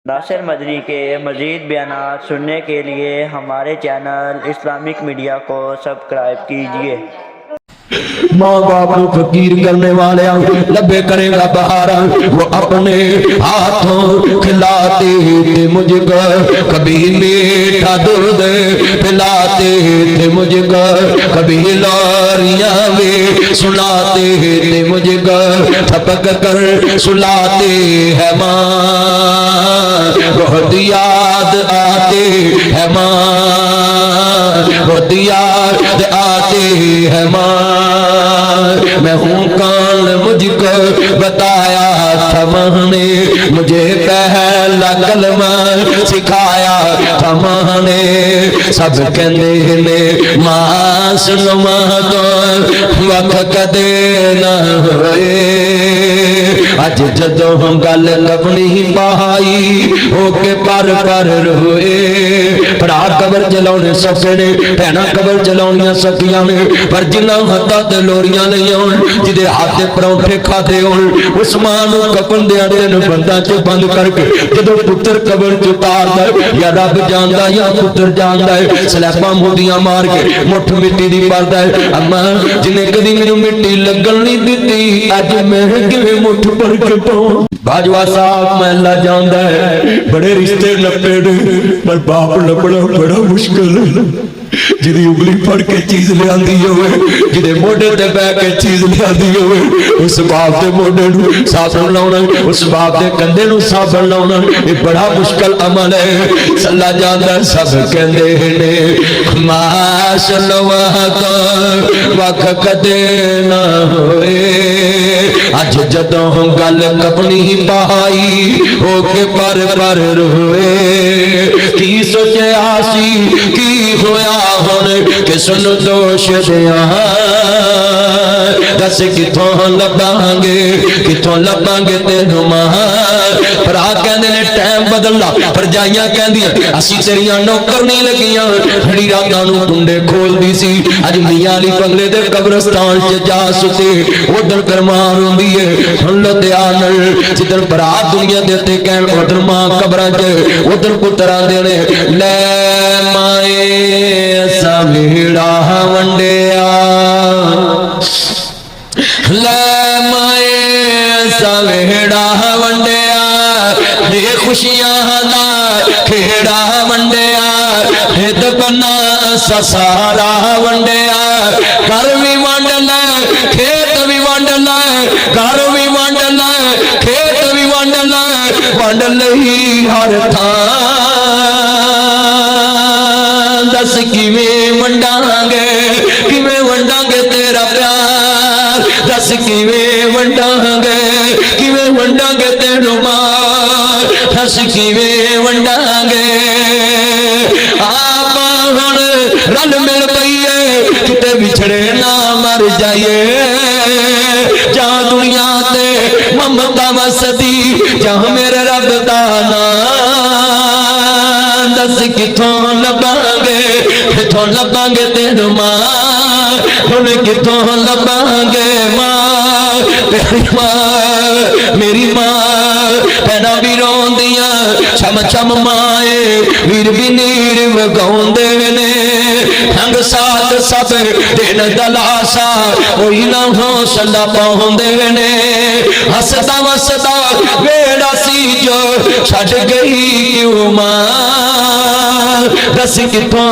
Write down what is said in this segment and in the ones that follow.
नासिर मदनी के मज़ीद बयानात सुनने के लिए हमारे चैनल इस्लामिक मीडिया को सब्सक्राइब कीजिए। माँ बाप को फकीर करने वाले लबे करेगा बहारा, वो अपने हाथों खिलाते थे मुझको, कभी मीठा दूध पिलाते थे मुझको, कभी लोरियां भी सुनाते थे मुझको, थपक कर सुलाते हैं माँ, बहुत याद आते हैं माँ, बहुत याद आते हैं माँ। मैं हूँ कौन मुझको बताया था माँ ने, मुझे पहला कलमा सिखाया था माँ ने, सब कहते ने माँ सुनो माँ तो वक्त कदे न होए, अज जदों गल कपनी पाई होके पर रोए, भरा कबर जलाने सौखे ने, भैना कबर जलाउनियां सौखियां ने, पर जिन्हां हत्थां ते लोरियां नहीं आउण, जिहदे हाथ ते परौंठे खाते होण, उस मां नूं कफन दे दिन बंदा च बंद करके जदों पुत्र कबर च उतारदा या रब जानदा या पुत्र जानदा है, सलैबां मुंदियां मार के मुठ मिट्टी दी भरदा है। अम्मा जिन्हें कदी मैनूं मिट्टी लगन नहीं दित्ती, अज मैं किवें मुठ भर के पाऊं। बाजवा साहब महला जानदा है, बड़े रिश्ते नपे ने पर बाप लभना बड़ा मुश्किल है। जिदी उंगली फड़ के चीज लियांदी होवे, जिदे मोढे ते बैठ के चीज लियांदी होवे, उस बाप दे मोढे नूं साबण लाउणा, उस बाप दे कंधे नूं साबण लाउणा, ये बड़ा मुश्किल अमल है। सल्ला जानदा सब कहंदे ने माशल्लाह को वख कदे ना होए, अज जदों गल कपनी पाई होके पर रोए, की सोचिया सी की होया किस नूं दोष दिया, दस किथों लभांगे तेनू मां। भरा कहंदे ने टाइम बदलदा, भरजाइयां कहंदियां असीं तेरियां नौकर नहीं लगियां, खड़ी रातां नूं कुंडे खोलदी सी, अज मियां अली बंगले दे कब्रस्तान च जा सुते, उधर करमार हुंदी है, सुन लो ध्यान नाल, जिधर भरा दुनिया दे उत्ते कहण उधर मां कबरां च, उधर पुत्तर आंदे ने लै माए सवेड़ा वंडिया, लै माए सवेड़ा वंडिया, दे खुशियां दा खेड़ा वंडिया, हित बना ससारा वंडिया, घर भी वंड लै खेत भी वंड लै, घर भी वंड लै खेत भी वंड लै, वंड लई हर थां, दस किवें वंडांगे तेरा प्यार, दस किवें वंडांगे तेनू मां, दस किवें वंडांगे। आप हुण रल मिल पईए, किते विछड़े ना मर जाइए, जहां दुनिया ते ममता वसदी, जहां मेरे रब दा नाम, दस किथों लभांगे तेनू मां, हुण किथों लभांगे मां, तेरी मां मेरी मां, भैनां भी रोंदियां छम छम माए, वीर भी नीर वगाउंदे ने, हंग साथ सब दिन दलासा, कोई ना हौसला पाउंदे ने, हसदा वसदा वेड़ा सी जो छड़ गई क्यों मां, दस किथों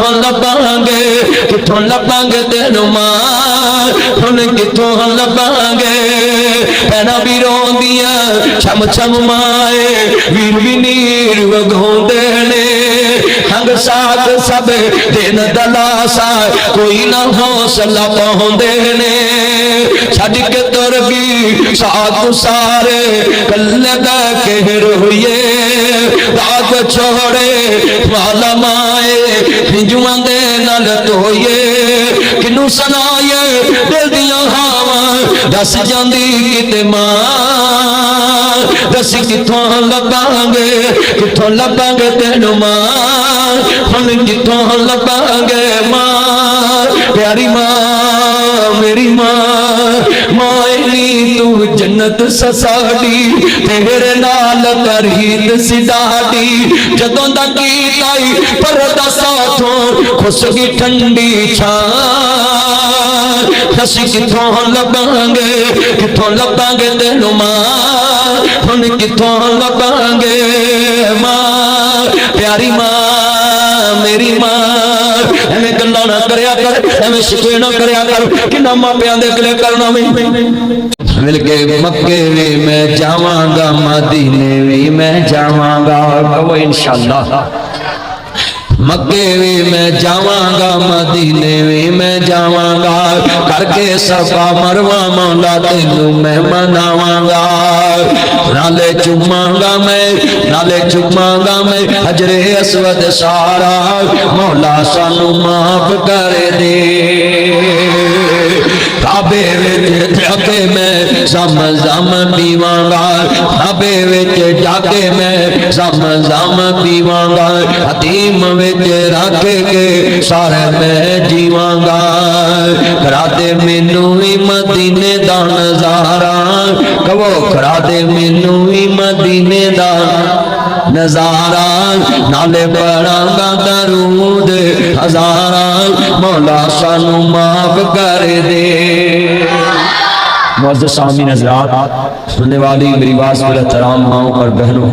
लभांगे तेनू मां, हुण किथों लभांगे, भैनां भी रोंदियां छम छम माए, वीर भी नीर वगाउंदे ने, हंग साथ सब दिन दलासा, कोई ना हौसला पाउंदे ने, छड्ड के तुर भी साथ सारे कल्ले बैठ के रोइए, रात छोड़े वाला माए, हिंजुआं दे नाल धोइए, किनू सुनाइए दिल दियां हावां, दस जांदी किते मां, दस किथों लभांगे तेनू मां, हुण किथों लभांगे मां, प्यारी मां मेरी मां, मां तू जन्नत जन्नत ससाड़ी तेरे नाल करीत सिडाड़ी जदों दा गीत आई परदा साथों खुशगी ठंडी छां असी किथों लबांगे तेनू मां हुण किथों लबांगे मां प्यारी मां मेरी मां एवें गल्लां ना करया कर एवें शिकवे ना करया कर कि ना मापियां दे अगले करना वी मिल के मक्के भी मैं जावांगा मदीने भी मैं जावांगा कहो इंशाअल्लाह मक्के भी मैं जावांगा मदीने भी मैं जावांगा करके सफा मरवा मौला तेनू मैं मनावांगा नाले चुमांगा मैं हजरे अस्वद सारा मौला सानू माफ कर दे काबे विच जाके मैं जम पीवांगा काबे विच जाके मैं जम पीवांगा हतीम विच रख के सारे मैं जीवांगा करा दे मैनू भी मदीने दा नजारा कहो करा दे मैनू भी मदीने दा नजारा नाले पढ़ांगा दरूद हजारा मौला सानू माफ कर दे मुअज़्ज़ज़ सामीन हज़रात सुनने वाली मेरी बात पर एहतराम माओ और बहनों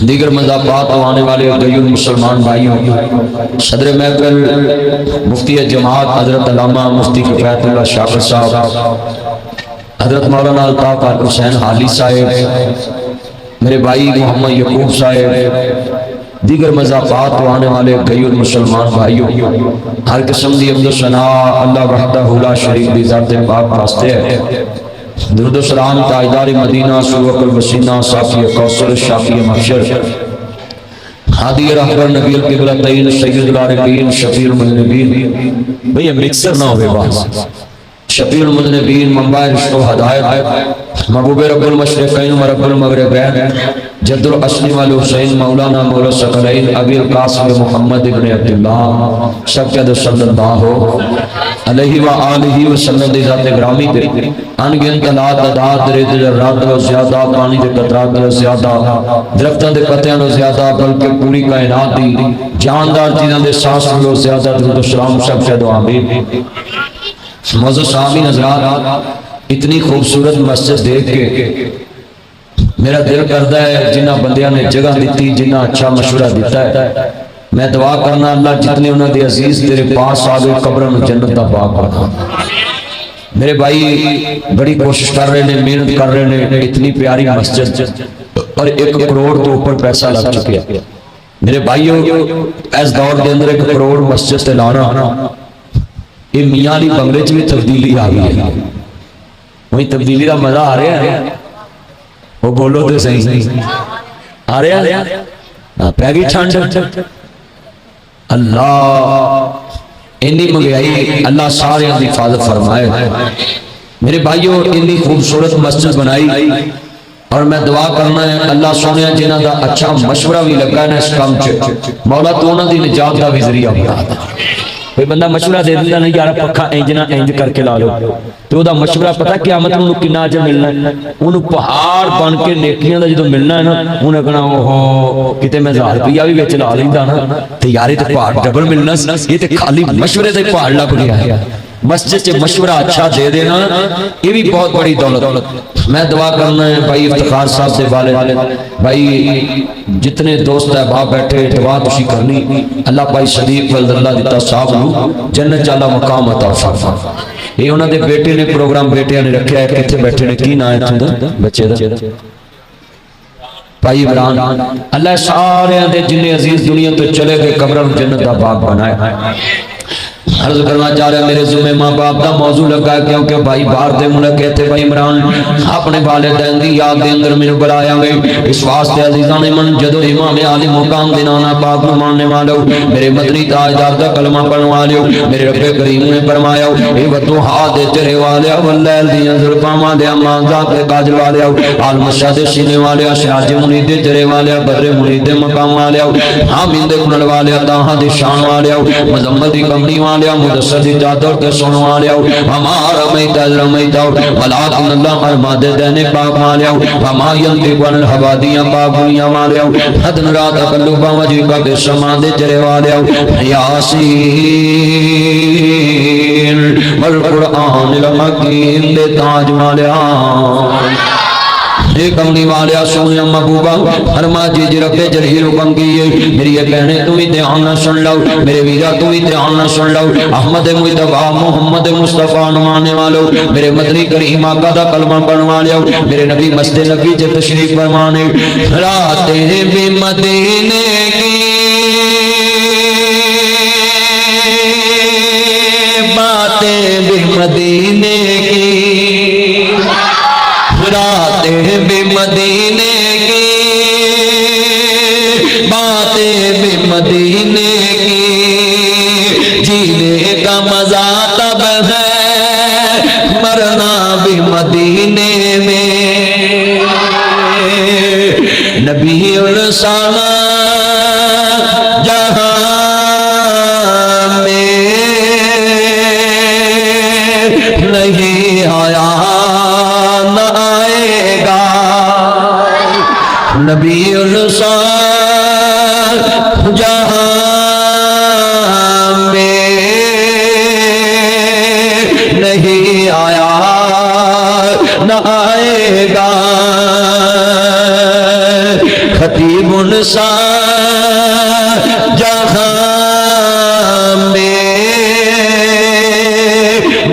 दीगर मज़ाक़ात आने वाले गयूर मुसलमान भाइयों सदर महफिल मुफ्ती जमात हज़रत अल्लामा मुफ्ती किफ़ायतुल्लाह शाकिर साहब हज़रत मौलाना अल्ताफ़ हुसैन हाली साहिब मेरे भाई मोहम्मद यकूब साहिब दीगर मज़ाक़ात आने वाले गयूर मुसलमान भाइयों हर किस्म की अब्दुल सना अल्लाह वहदहु ला शरीक दी ज़ात पाक वास्ते है दुरूद सलाम ताजदार मदीना सुवकल वसीना साफी कौसर शाफी महशर हादी रहबर नबी किबला तईन सैयदुल आरिफीन शफीउल मुज़निबीन भैया मिक्सर ना होवे बस शफीउल मुज़निबीन मंबा रिश्तो हदायत महबूब रब्बुल मशरिक़ैन व रब्बुल मग़रिबैन जद्दुल असली वाल हुसैन मौलाना मौला सकलैन अबुल कासिम मुहम्मद इब्न अब्दुल्लाह शफ़क़त सल्लल्लाहु अलैहि व आलिहि वसल्लम दी ज़ात ग्रामी ते अनगिनत तादाद रिद जर्रात व ज़्यादा पानी दे कतरात व ज़्यादा दरख्तां दे पत्तियां व ज़्यादा बल्कि पूरी कायनात दी जानदार चीज़ां दे सांस व ज़्यादा दुरूद सलाम सब से दुआ आमीन मुअज़्ज़ज़ सामीन हज़रात इतनी खूबसूरत मस्जिद देख के मेरा दिल करता है जिन्होंने बंदियां ने जगह दी जिन्ना अच्छा मशवरा दिता है मैं दुआ करना अल्लाह जितने उन्होंने अजीज तेरे पास आ गए कब्र में जन्नत का बाग बना मेरे भाई बड़ी कोशिश कर रहे हैं मेहनत कर रहे हैं इतनी प्यारी मस्जिद और 1 करोड़ तो ऊपर पैसा लग चुका है मेरे भाइयों इस दौर के अंदर 1 करोड़ मस्जिद से लाना ये मियां अली बंगले च भी तब्दीली आ गई है वही तब्दीली का मजा आ रहा है वो बोलो तो सही आ रहा पै गई ठंड अल्लाह इन्नी महंगाई अल्लाह सारे की हिफाजत फरमाए मेरे भाइयों इन्नी खूबसूरत मस्जिद बनाई और मैं दुआ करना है अल्लाह सोने जिन्हों का अच्छा मशवरा भी लगा ना इस काम च मौला तो उन्होंने निजात का भी जरिया बना कोई बंदा मशवरा दे दिंदा नहीं यार पक्का इंज ना इंज करके ला लो तो वह मशवरा पता क्यामत नूं किन्ना अज मिलना उन्होंने पहाड़ बन के नेकियां दा जदों मिलना है ना उन्हें कहना ओहो किते मैं 1000 रुपया भी विच ला लैंदा ना ते यार ये तो पहाड़ डबल मिलना ये तो खाली मशवरे दे पहाड़ लग गया है मस्जिद से मशवरा अच्छा दे देना ये भी बहुत बड़ी दौलत मैं दुआ करना है भाई इफ्तिखार साहब से वाले भाई जितने दोस्त है बाप बैठे दुआ तुसी करनी अल्लाह भाई शरीफ वल्दल्ला दिता साहब नूं जन्नत वाला मकाम अता फरमा ये उन्हां दे बेटे ने प्रोग्राम बेटियां ने रखा है किथे बैठे ने की नाम है तुहाडा बच्चे दा भाई इमरान अल्लाह सारे दे जिन्ने अजीज दुनिया तो चले गए कब्र में जन्नत दा बाग बनाया अर्ज करना चाह रहा मेरे जुम्मे माँ बाप का मौजू लगा क्योंकि भाई बाहर दे मुल्क कहते भाई इमरान अपने वालिदैन दी याद दे अंदर मैनू बुलाया गए इस वास्ते अजीज़ां ने मन जदों इमाम आली मुकाम दे नाना पाक नूं मानने वालों मेरे मदनी ताजदार दा कलमा पढ़न वालों मेरे रब्बे करीम ने फरमाया ए वतुहा दे तेरे वाले वल्लैल दी जुल्फां दे मांजा ते काजल वाले आल मशाद सीने वाले सिराज मुनीद दे तेरे वाले बदरे मुनीद दे मकाम वाले हामिद दे कुनल वाले ताहा दे शान वाले मजम्मत दी कमली वाले मुदस्सर दी चादर के सुन वाले हमारा मैता रमैता वलाकिन अल्लाह फरमाते देने पाक वाले हमा यंतिकु अनिल हवा दियां बाबुनियां वाले हदन रात कल्लुबा वजीबा के समा दे चले वाले यासीन वल कुरआनिल हकीम दे ताज वाले कमली वाले सोने महबूबा फरमा जी रब्बे जलील बंगी मेरी बहने तू भी ध्यान न सुन लो मेरे वीरा तू भी ध्यान न सुन लो अहमद मुस्तफा मोहम्मद मुस्तफा नमाने वालों मेरे मदनी करीम आका दा कलमा पढ़वा लियो मेरे नबी मस्जिद नबी च तशरीफ फरमाने रातें भी मदीने की बातें भी मदीने की रातें भी मदीने की बातें भी मदीने की जीने का मजा तब है मरना भी मदीने में नबी उल साना जहां में नहीं आया नबी जहां में नहीं आया न आएगा खतीब सा जहां में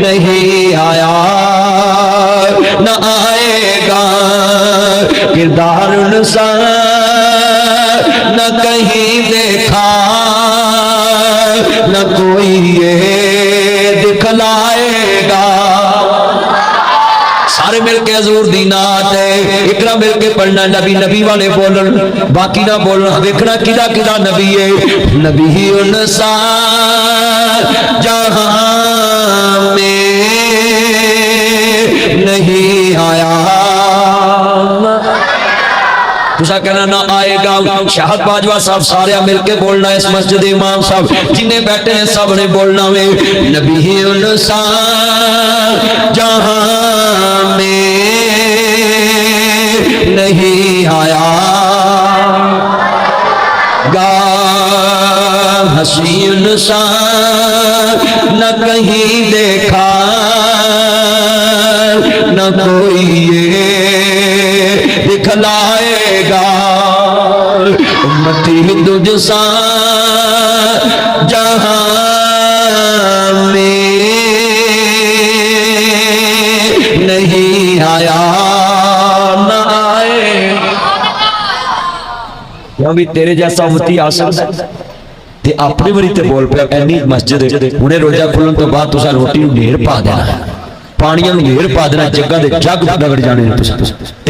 नहीं आया न आएगा किरदार सा न कहीं देखा न कोई ये दिखलाएगा सारे मिलके हजूर दी नात है इकरा मिलके पढ़ना नबी नबी वाले बोलन बाकी ना बोलना देखना किदा किदा नबी है नबी उनसा जहां में नहीं आया तुसा कहना ना आएगा शाहद बाजवा साहब सारे मिलके बोलना इस मस्जिद इमाम साहब जिन्हें बैठे हैं सब ने बोलना में नबी उनसा जहां में नहीं आया गा हसीन सा न कहीं देखा न कोई ये दिखलाएगा उम्मती तुझसा जहां में नहीं आया न आए क्यों भी तेरे जैसा उम्मती आ सकता ते अपनी बारी ते बोल पे एनी मस्जिद हुणे रोजा खुलण तो बाद तुसा रोटी नूं ढेर पा देना पानियां नूं ढेर पा देना जग्गां दे जग रगड़ जाने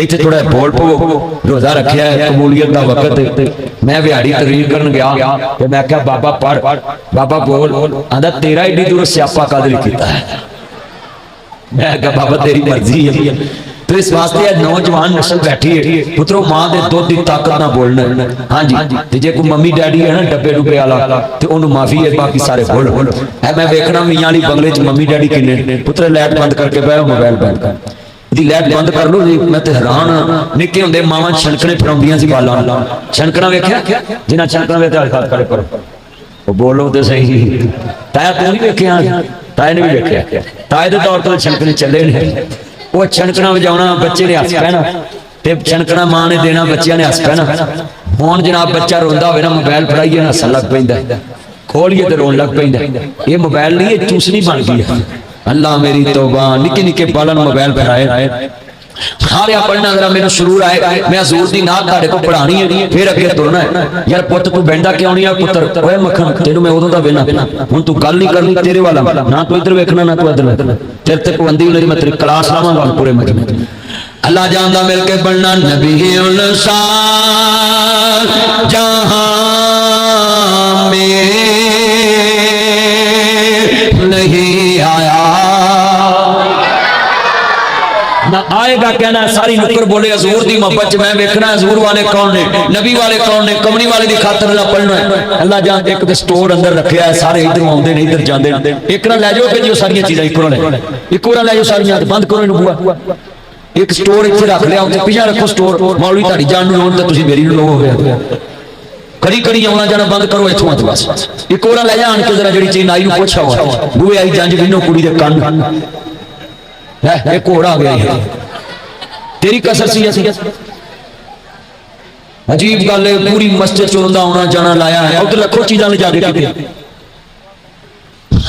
इत्थे थोड़ा बोल पवो रोजा रखिया है कबूलियत दा वक्त मैं बिहाड़ी तकरीर करन गया ते मैं कहा बाबा पढ़ बाबा बोल आंदा तेरा एडी दूर स्यापा कादरी कीता है मैं कहा बाबा तेरी मर्जी है तो इस वास्ते नौजवान नस्ल बैठी है पुत्रो मां दे दुध दी ताकत ना बोलना हां जी ते जे कोई मम्मी डैडी है ना डब्बे डुब्बे वाला ते ओनु माफी है बाकी सारे बोल है मैं देखना मियां वाली बंगले च मम्मी डैडी किन्ने पुत्र लाइट बंद करके बैठो मोबाइल बंद कर दी लाइट बंद कर लो जी मैं ते हैरान निक्के हुंदे मावां छणकणे फड़ाउंदियां सी बालां छणकणा वेखिया जिन्हां छणकणा वे ते हाथ करे करो ओ बोलो ते सही ताया तू नहीं वेखिया ताए ने भी वेखिया ताए दे तौर ते छणकणे चले ने वो छणकना बजाना बच्चे ने हस पैना ते छणकना मां ने देना बच्चियां ने हस पैना हुण जनाब बच्चा रोंदा होवे ना मोबाइल फड़ाइए ना हसन लग पैंदा खोलिए ते रोन लग पैंदा ये मोबाइल नहीं ये चूसनी बन गई है अल्लाह मेरी तौबा निके निके बालन मोबाइल फड़ाए सारे पढ़ना जरा मेरे सुरूर आए मैं हजूर दी नात तुहाडे को पढ़ानी है फिर अगे तुरना है यार पुत्त तू बहंदा क्यों नहीं है पुत्र ओए मक्खन तेनू मैं उदों दा वेना हुण तू गल नहीं करनी तेरे वाला ना तू इधर वेखना ना तू इधर तेरे ते पाबंदी नहीं मैं तेरी क्लास लावांगा पूरे मजमे अल्लाह जानदा मिलके पढ़ना नबी उनसा जहां में नहीं आया न आए आएगा कहना सारी नुक्कर बोले हजूर दी मोहब्बत च मैं वेखना हजूर वाले कौन ने, नबी वाले कौन ने, कमली वाले की खातर ना पढ़ना है। अल्लाह जान एक तो स्टोर अंदर रखा है, सारे इधर आते हैं इधर जाते हैं, एक ना लै जाओ कि जो सारिया चीज़ां इको ले इको लै जाओ सारिया, बंद करो इन्हू बुआ। एक स्टोर इतने रख लिया, उत्ते पिछा रखो स्टोर, मौलवी ताड़ी जान नूं लोन ते तुसीं मेरी नूं हो गया। कड़ी कड़ी आना जाना बंद करो इत्थों अज बस। एक और लै जा आन के जरा जी चीज आई पुछ आओ बूहे आई जंज बिनो कुड़ी दे कन है एक और आ गया तेरी कसर सी ऐसी। अजीब गल है, पूरी मस्जिद चुनदा आना जाना लाया है, उधर रखो चीज़ां ले जाके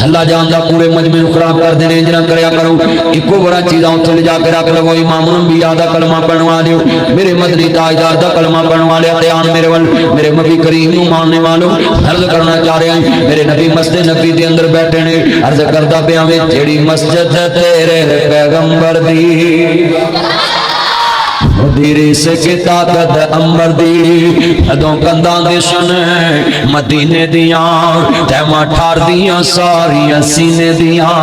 अल्लाह जानदा पूरे मजमे नूं खराब कर देने। इंज ना करया करो, इको बड़ा चीज़ां उत्थे ले जाके रख लवो। इमाम नबी दा कलमा पढ़वा दिओ, मेरे मदनी ताजदार दा कलमा पढ़वा लिया। ध्यान मेरे वल, मेरे नबी करीम नूं मानने वालों, अर्ज करना चाह रहा हूं, मेरे नबी मस्जिद नबी दे अंदर बैठे ने। अर्ज करदा पिया वे जेड़ी मस्जिद तेरे पैगंबर दी दीरी से के ताकत अंबर दी अदों कंधा दे सन मदीने दियां तैमा ठार दियां सारियां सीने दियां।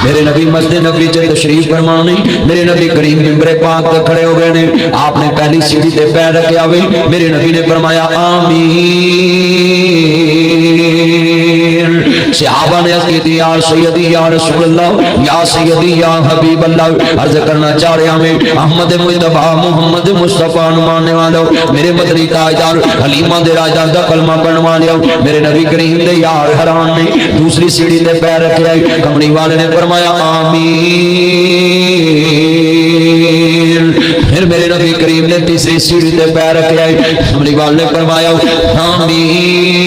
मेरे नबी मस्जिद नबी च तशरीफ फरमा नहीं, मेरे नबी करीम मिंबरे पाक ते खड़े हो गए ने। आपने पहली सीढ़ी ते पैर रखे आवे, मेरे नबी ने फरमाया आमीन। सहाबा ने अर्ज की या सैयदी या रसूल अल्लाह या सैयदी या हबीब अल्लाह। अर्ज करना चाह रहा हूं अहमद मुस्तफा मोहम्मद मुस्तफा नु मानने वालों, मेरे मदनी ताजदार हलीमा दे राजा दा कलमा पढ़वा लिया। मेरे नबी करीम दे यार हैरान ने, दूसरी सीढ़ी ते पैर रखे आए, कमली वाले ने फरमाया आमीन। फिर मेरे नबी करीम ने तीसरी सीढ़ी ते पैर रखे आए, कमली वाले ने फरमाया आमीन।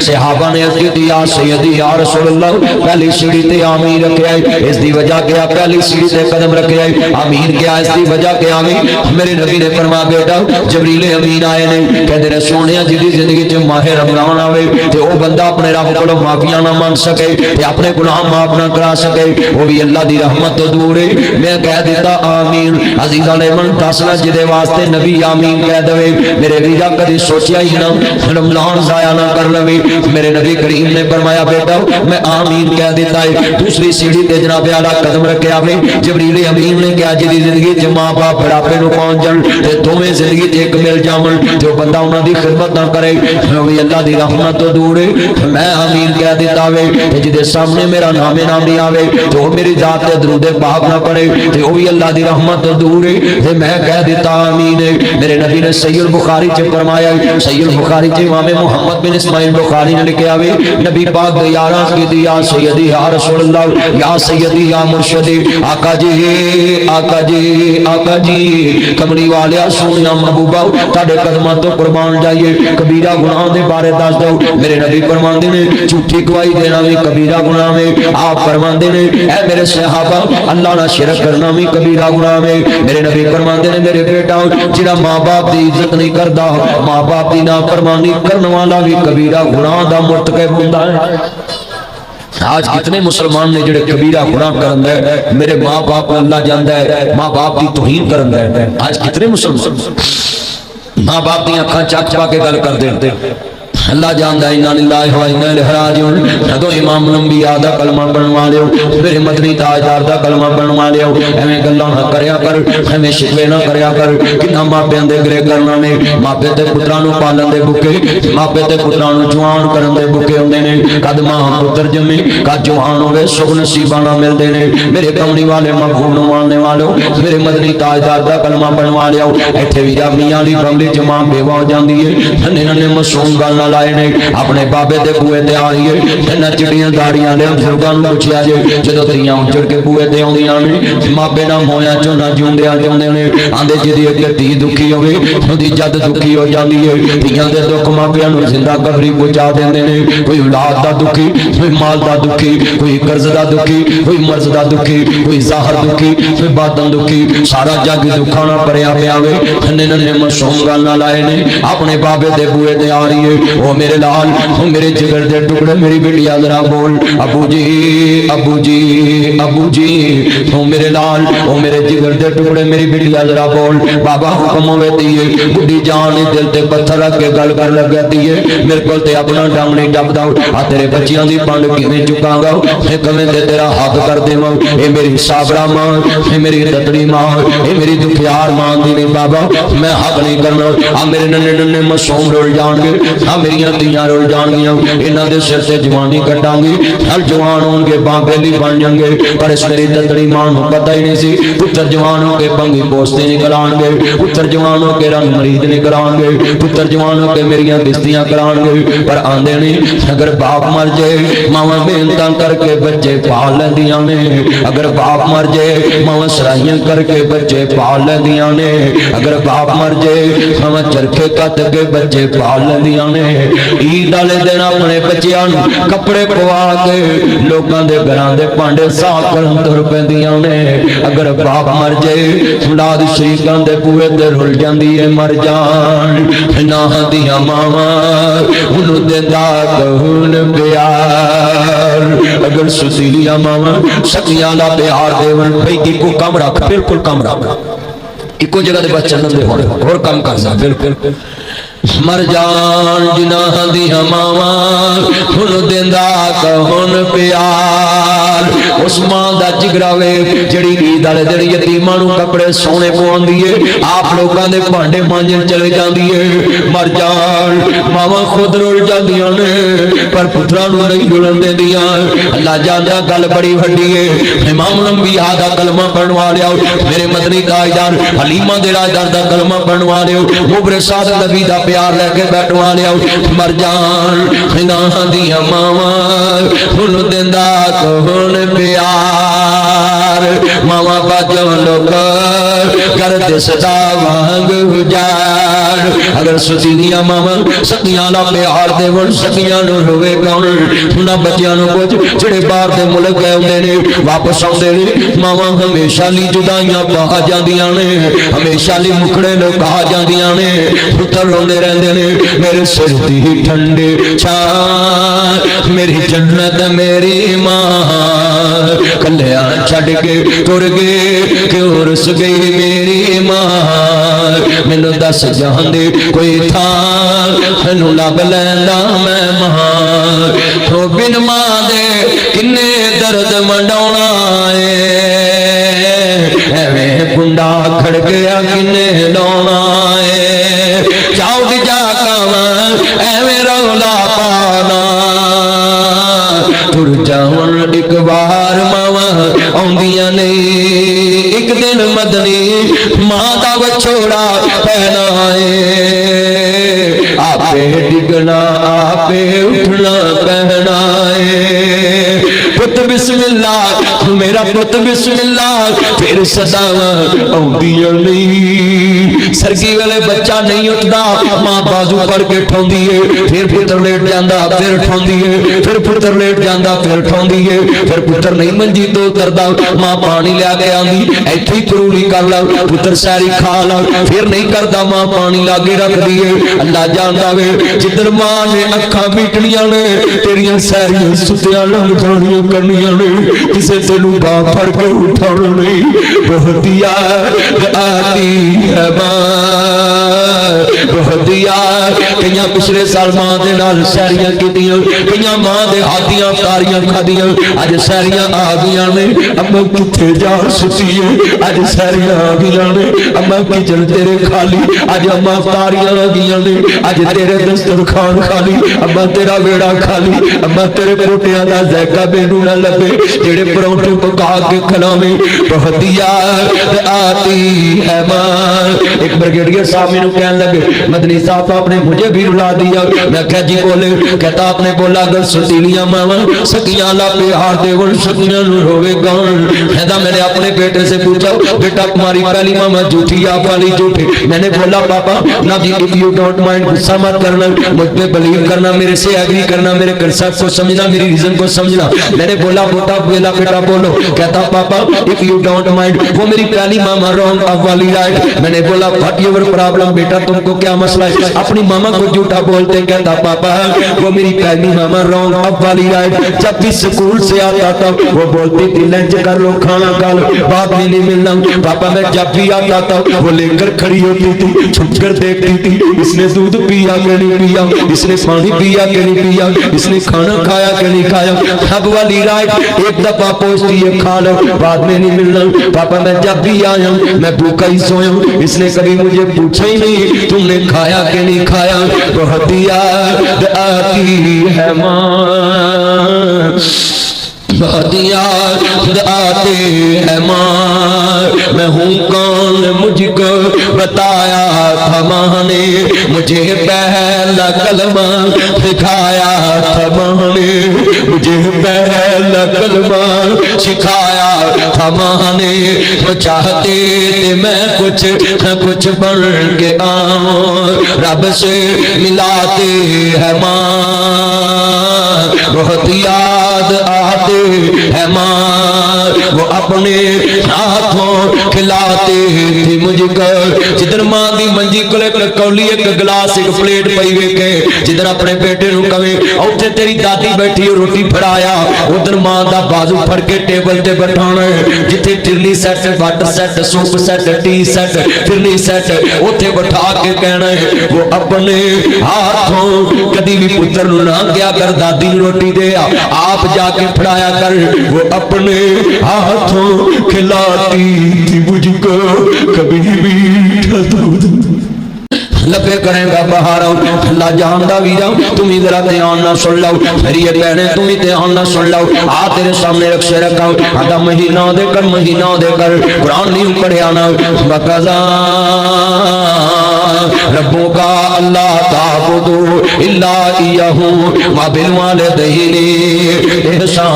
सहाबा ने अर्ज की या सैयदी या रसूल अल्लाह, पहली सीढ़ी ते आमीन रखे आए, इस दी वजह क्या, पहली सीढ़ी ते कदम रखे आए, आमीन क्या इस दी वजह क्या आमीन। मेरे नबी ने फरमाया बेटा जबरील अमीन आए ने, कहते ने सोने जिहदी जिंदगी च माहे रमजान आवे ते ओ बंदा अपने रब कोलों माफियां ना मांग सके ते अपने गुनाह माफ ना करा सके, वो भी अल्लाह दी रहमत तो दूर है। मैं कह दिता आमीन। अजीज़ां ने मन दसना जिहदे वास्ते नबी आमीन कह देवे, मेरे वीरा कभी सोचिया ही ना रमजान जाया ना कर लवे। मेरे नबी करीम ने फरमाया बेटा मैं आमीन कह देता है। दूसरी सीढ़ी ते जनाब आला कदम रखे आवे, जबरील अमीन ने कहा जिहदी जिंदगी च मां बाप बुढ़ापे नूं पहुंच जाण ते दोवें जिंदगी च एक मिल जावन ते बंदा उन्हां दी खिदमत ना करे, वो अल्लाह दी रहमत तो दूर है। मैं आमीन कह देता वे ते जिहदे सामने मेरा नामे नाम नहीं आवे तो मेरी जात ते दरूद पाक ना पड़े ते वो भी अल्लाह दी रहमत तो दूर है ते मैं कह देता आमीन। मेरे नबी ने सहीह बुखारी च फरमाया, सहीह बुखारी च इमाम मुहम्मद बिन इस्माइल बुखारी ने लिखे आवे, नबी पाक दे यारां की या सैयदी या रसूल अल्लाह या सैयदी या मुर्शिदी, आका जी आका जी आका जी कमली वालिया सोनिया महबूबा तुहाडे कदमां तो कुर्बान जाइए, कबीरा गुनाह दे बारे दस दो। मेरे नबी फरमांदे ने झूठी गवाही देना भी कबीरा गुनाह है। आप फरमांदे ने ऐ मेरे सहाबा अल्लाह नाल शिरक करना भी कबीरा गुनाह है। मेरे नबी फरमांदे ने मेरे बेटा जिहड़ा मां बाप दी इज्जत नहीं करदा, मां बाप दी नाफरमानी करने वाला भी कबीरा गुनाह दा मुर्तकब हुंदा है। आज कितने मुसलमान ने जिहड़े कबीरा गुनाह करन दे, मेरे मां बाप अल्लाह जानदा है, मां बाप की तौहीन करन दे। आज कितने मुसलमान मां बाप दी अखां चक पा के गल कर दे, अल्लाह जानदा इन्ना लिल्लाहि व इन्ना इलैहि राजिऊन। जदों इमाम नबी दा कलमा पढ़वा लियो, मेरे मदनी ताजदार दा कलमा पढ़वा लियो, एवें गल्लां ना करया कर, एवें शिकवे ना करया कर। किन्ना मापियां दे गरे करना ने, मापे ते पुत्रां नूं पालन दे भुखे, मापे ते पुत्रां नूं जवान करन दे भुखे हुंदे ने। कद मां पुत्र जमे कद जवान होवे सुख नसीबां ना मिलदे ने। मेरे कमली वाले महबूब नूं मानने वालों, मेरे मदनी ताजदार दा कलमा पढ़वा लियो। इत्थे भी मियां दी फैमिली च मां बेवा हो जांदी है, नन्हे नन्हे मासूम गल नाल ने अपने बाबे के बूहे ते आईए, इन्हां चिड़ियां दाड़ियां ले बुजुर्गां नूं पुछया जे जदों धीआं उजड़ के बूहे ते आउंदियां ने, मापे ना मोया झोना जिउंदियां जिउंदे ने आंदे जिहदी इक धी दुखी होवे उहदी जद दुखी हो जांदी है। धीआं दे दुख मापियां नूं जिंदा कबरी पहुंचा देंदे ने। कोई औलाद दा दुखी, कोई माल दा दुखी, कोई कर्ज दा दुखी, कोई मर्ज दा दुखी, कोई ज़ाहर दुखी, कोई बादन दुखी, सारा जग दुखां नाल भरिया पिया वे। नन्हे नन्हे मासूम गल नाल आए ने अपने बाबे दे बूहे ते आ रही है। ओ मेरे लाल, ओ मेरे जिगर दे टुकड़े मेरी बिटिया जरा बोल अबू जी अबू जी अबू जी। ओ मेरे लाल, ओ मेरे जिगर दे टुकड़े मेरी बिटिया जरा बोल बाबा हुक्म होवे दिए। बुढ़ी जान ने दिल ते पत्थर रख के गल कर लगा दिए मेरे को ते अपना डंग नहीं टपदा आ तेरे बच्चियां दी पंड किवें चुकांगा किवें ते तेरा हक कर देवां। ए मेरी साबरा मां, ए मेरी ततड़ी मां, ए मेरी दुखियार मां दी नहीं बाबा मैं हक नहीं करना। आ मेरे नन्हे नन्हे मासूम रुल जाणगे, आ मेरियां धीआं रुल जाणगियां, इन्हां दे सिर ते जवानी कटांगी, हर जवान होणगे बाबेली बन जाएंगे। पर इस मेरी ततड़ी मां नूं पता ही नहीं सी पुत्र जवान हो के भंगी पोस्ते निकल आउणगे, पुत्र जवान हो के रंग मरीद निकल आउणगे, पुत्र जवान हो के मेरियां किस्तियां कराउणगे। पर आंदे नहीं अगर बाप मर जाए मावां मेहनतां करके बच्चे पाल लैंदियां ने, अगर बाप मर जाए मावां सराइयां करके बच्चे पाल लैंदियां ने, अगर बाप मर जाए मावां चरखे कट के बच्चे पाल लैंदियां ने। ईद वाले दिन अपने बच्चियां नूं कपड़े पवा के लोकां दे घरां दे भांडे साफ करन तुर पैंदियां ने। अगर बाप मर जाए औलाद शरीकां दे बूहे ते रुल जांदी है मर जान नाह दियां मावां उन्हों देंदा कौन प्यार। अगर सुशीलिया मावां सखियां दा प्यार देवन भाई इको कम रख, बिल्कुल कम रख, इको जगह ते बस चलन दे होर कम करना बिल्कुल मर जान जिन्हां दियां मावां उन्हों देंदा कौन प्यार। उस मां दा जिगरा वे जिहड़ी ईद वाले दिन यतीमां नूं कपड़े सोहणे पवाउंदी है आप लोकां दे भांडे मांजण चले जांदी है। मर जान मावां खुद रुल जांदियां ने पर पुत्रां नूं नहीं रुलन देंदियां। अल्लाह जांदा गल बड़ी वड्डी है। इमाम अंबिया दा कलमा पढ़वा लिया मेरे मदनी ताजदार हलीमा दे राजदार दा कलमा पढ़वा लियो मुबरे साद नबी दा प्यार लेके बैठवा लिया। मर जान इन्हां दियां मावां उन्हों देंदा कौन प्यार। मावा बाजो लोग करदे सदा वांग उजाड़। अगर सुशीलियां मावां सखियां दा प्यार देवन सखियां नूं रोवे कौन उन्हां बच्चियां नूं कुछ जिहड़े बाहर दे मुल्क गए हुंदे ने वापस आउंदे ने मावां हमेशा लई जुदाइयां पा जांदियां ने, हमेशा लई मुखड़े लुका जांदियां ने, पुत्तर रोंदे रहंदे ने मेरे सिर दी ठंडे छां मेरी जन्नत मेरी मां कलिया छड़ के तुर गए क्यों रुस गई मेरी मां। मैनू दस जान दे कोई थां मैनू लब लैंदा मैं मां। हो बिन मां दे किन्ने दर्द मंडाउणा एवें कुंडा खड़ गया किन्ने लाउणा जाओ जा कावा एवें रौला पाना तुर जावन एक बार मावा आउंदियां नहीं। एक दिन मदनी मां दा वछोड़ा पैना आपे डिगना आपे उठना पैना पुत बिस्मिल्लाह मेरा पुत बिस्मिल्लाह फिर सदावा आउंदियां नहीं। सरगी वाले बच्चा नहीं उठता मां बाजू फड़ के उठाउंदी है फिर पुत्र लेट जांदा फिर उठाउंदी है फिर पुत्र लेट जांदा फिर उठाउंदी है फिर पुत्र नहीं मंजी तो करदा मां पानी लिया के आंदी ऐथे ही करूरी कर ला पुत्र सारी खा ला फिर नहीं करदा मां पानी लागे रखदी है। अल्लाह जानदा वे जिधर मां ने अखां मीटणियां ने तेरियां सारियां सुतियां लंघ जाणियां करनियां ने किसे तेनू बाप फड़ के उठाउणा नहीं। बहुत याद आती है बहुत याद कईयां पिछले साल मां दे नाल सैरियां कीतियां कईयां मां दे हाथियां तारियां खादियां अज सैरियां आ गईयां ने अम्मा किथे जा सुतीए अज सैरियां आ गईयां ने अम्मा किचन तेरे खाली अज अम्मा तारियां आ गईयां ने अज तेरे दस्तरखान खाली अम्मा तेरा वेड़ा खाली अम्मा तेरे पोटियां दा ज़ायका मैनू ना लगे जेड़े परौंठे पका के खिलावे। बहुत याद आती है मां। एक ब्रिगेडियर साहब मैनू कहने लगे मदनी साहब आपने मुझे भी रुला दिया। मैं क्या जी बोले कहता आपने बोला अगर सुशीलियां मावां सखियां ला प्यार देवन सखियां नूं रोवे कौन। कहता मैंने अपने बेटे से पूछा बेटा तुम्हारी पहली मामा झूठी आप वाली झूठी। मैंने बोला पापा ना जी इफ यू डोंट माइंड गुस्सा मत करना मुझ पे बिलीव करना मेरे से एग्री करना मेरे कंसेप्ट को समझना मेरी रीजन को समझना। मैंने बोला बेटा बोलो कहता पापा इफ यू डोंट माइंड वो मेरी पहली मामा रॉन्ग आप वाली राइट। मैंने बोला व्हाट योर प्रॉब्लम बेटा तुमको क्या मसला है। अपनी मामा को झूठा बोलते, कहता पापा वो मेरी कहनी मामा रॉन्ग अब वाली राइट। जब भी स्कूल से आता था वो बोलती थी लंच कर लो, खाना खा लो, बाद में नहीं मिलना। पापा मैं जब भी आता था वो लेकर खड़ी होती थी, छुप कर देखती थी इसने दूध पिया कि नहीं पिया, इसने पानी पिया कि नहीं पिया, इसने खाना खाया कि नहीं खाया। अब वाली राइट एक दफा पूछती है खा लो, बाद में नहीं मिलना। पापा मैं जब भी आया मैं भूखा ही सोया, इसने कभी मुझे पूछा ही नहीं तुमने खाया कि नहीं खाया। बहुत याद आती है माँ, बहुत याद आते है माँ, मैं हूँ कौन मुझको बताया था माँ ने, मुझे पहला कलमा सिखाया था माँ ने, मुझे पहला कलमा सिखाया था माँ ने। वो चाहते थे मैं कुछ न कुछ बन के आऊं, रब से मिलाते है माँ, बहुत याद आते है माँ, वो अपने हाथों खिलाते थे मुझको। जिधर मां दी मंजी कोले कौली एक गिलास एक प्लेट पई वेखे, जिधर अपने बेटे नु कवे उत्थे तेरी दादी बैठी है रोटी फड़ाया, उधर मां दा बाजू फड़ के टेबल ते बैठाना, जिथे टिरली set water set soup set tea set phirni set उत्थे बैठा के कहना वो अपने हाथों कदी भी पुत्र नु ना क्या कर दादी नु रोटी दे आप जाके फड़ाया कर, वो अपने हाथों खिलाती थी मुझको कभी मीठा दूध। लपे करेगा बाहर अल्लाह जानदा वीरा तुम ही जरा ध्यान ना सुन लो, मेरी बहने तुम ही ध्यान ना सुन लो। आ तेरे सामने रखे रखा आधा महीना दे कर, महीना दे कर कुरान नहीं पढ़िया ना बकजा रब्बों का अल्लाह ताबुदू इल्ला इयहू व बिल वालिदैनि इहसाना।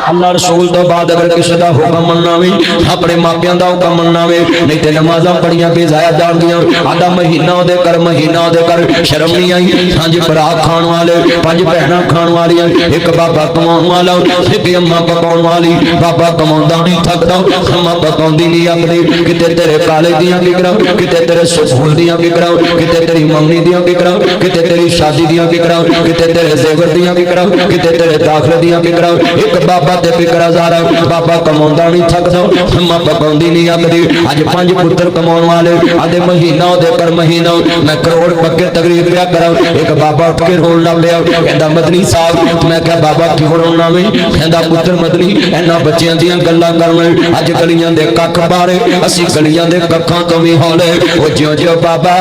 अल्लाह रसूल तो बाद अगर किसी का हुक्म मनना वे अपने मापियां का हुक्म मनना वे, नहीं तो नमाज़ां पढ़ियां बेजाया जान दियां। आधा महीना दे कर, महीना दे कर शर्म नहीं आई। सांझ भरा खाण वाले, पंज भैणां खाण वालियां, एक बाबा कमाउण वाला, एक अम्मा पकाउण वाली। बाबा कमाउंदा नहीं थकदा, अम्मा पकाउंदी नहीं अकदी। किते तेरे काले दियां फिकरां, किते तेरे स्कूल दियां फिकरां, किते तेरी मंगनी दियां फिकरां, किते तेरी शादी दियां फिकरां, किते तेरे जेवर दियां फिकरां, किते तेरे दाखले दियां फिकरां। एक बाबा ते फिक्र ज़ारा, बाबा कमाउंदा नहीं थकदा, अम्मा पकाउंदी नहीं अकदी। अज पंज पुत्र कमाउण वाले आधे महीना दे कर महीना मैं करोड़ पक्के तकरीर पिया करा। एक बाबा उठ के रोन लग लिया, कहंदा मदनी साहब। मैं क्या बाबा क्यों रोना वे? कहंदा पुत्र मदनी इन्हां बच्चियां दियां गल्लां करन, अज गलियां दे कख बारे असीं गलियां दे कखां तो भी हौले। ओ ज्यों-ज्यों बाबा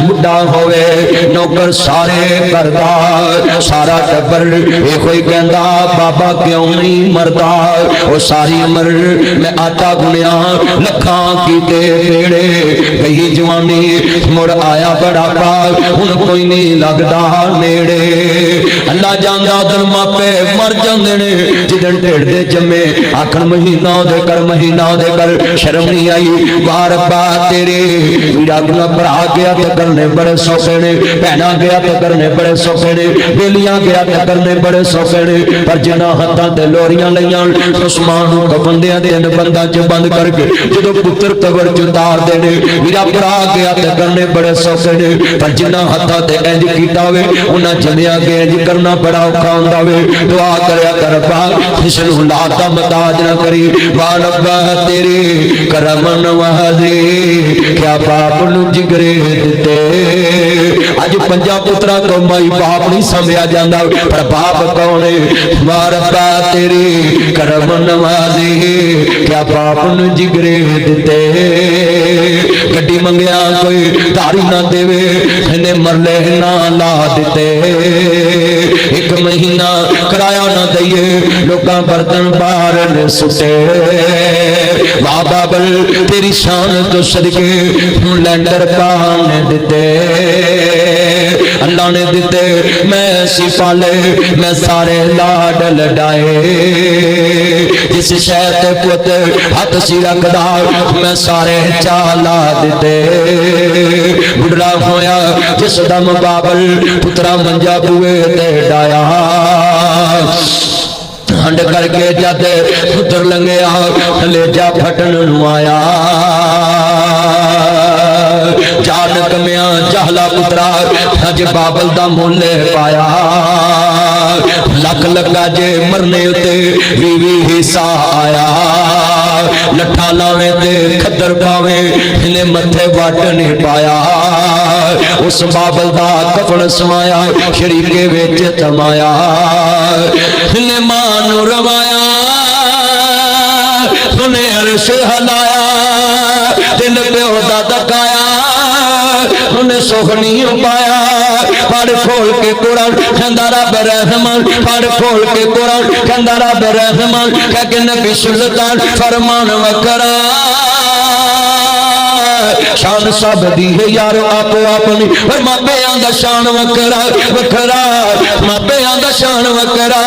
बुढ़ा होवे नौकर सारे करदा, सारा टब्बर इहो ही कहंदा बाबा क्यों नहीं मरदा। वो सारी उम्र मैं आटा गुनिया लखा कीते बेड़े, गई जवानी मुड़ आया बड़ापा हुण कोई नहीं लगदा नेड़े। अल्लाह जानदा उधर मापे मर जांदे ने जिदन ढेड़ दे जम्मे। आखण महीना दे कर, महीना दे कर शर्म नहीं आई। बार बार तेरे वीरा गुना भरा गया ते करने बड़े सौखे ने, भैणा गया ते करने बड़े सौखे ने, बेलियां गया ते करने बड़े सौखे ने। पर जिन्हां हत्थां ते लोरियां लईयां उस्मान कफंदियां दे बंदा च बंद करके जो पुत्र कबर च उतार देने वीरा भरा गया ते करने बड़े सौखे ने। पर जिन्हां हत्थां ते इंज कीता वे उन्हां जमिया के इंज करना बड़ा औखा हुंदा वे। दुआ करया कर पाक इसनूं लाता मताज ना करी। वाह रब्बा तेरे करम नवाज़े क्या पाप नूं जिगरे दिते। अज पंजा पुत्रा तो माई बाप नहीं समझिया जांदा, पर बाप कौन है? वाह रब्बा तेरे करम नवाज़े क्या पाप नूं जिगरे दिते। गड्डी मंगया कोई धारी ना देवे, इन्हें मरले ना ला दिते। एक महीना किराया ना दईए लोकां बर्तन बाहर ने सुटे। वाह बाबल तेरी शान तो सदके लैंडर पाने दिते। अल्लाह ने दिते मैं सी पाले, मैं सारे लाड लडाए। जिस शहर ते पुत हथ सी रखदा मैं सारे चाला दिते। बुढ़ा होया जिस दम बाबल पुत्रा मंजा बुए ते डाया। हंड करके जद पुत्र लंघिया कलेजा फटन आया। जान कमिया जहला पुत्रा अज बाबल दा मुल पाया लख लगा जे मरने उते भी हिस्सा आया लठा लावे ते खद्दर पावे इन्हें मथे वट नहीं पाया उस बाबल दा कफन समाया शरीके विच तमाया इन्हें मां नूं रवाया उन्हें अरश हलाया दिल प्यो दा दकाया उन्हें सुख नहीं पाया पढ़ खोल के कुरान कहंदा रब रहमान पढ़ खोल के कुरान कहंदा रब रहमान कह के नबी सुल्तान फरमान वकरा शान सब दी है यार आपो अपनी पर मापियां दा शान वकरा वकरा मापियां दा शान वकरा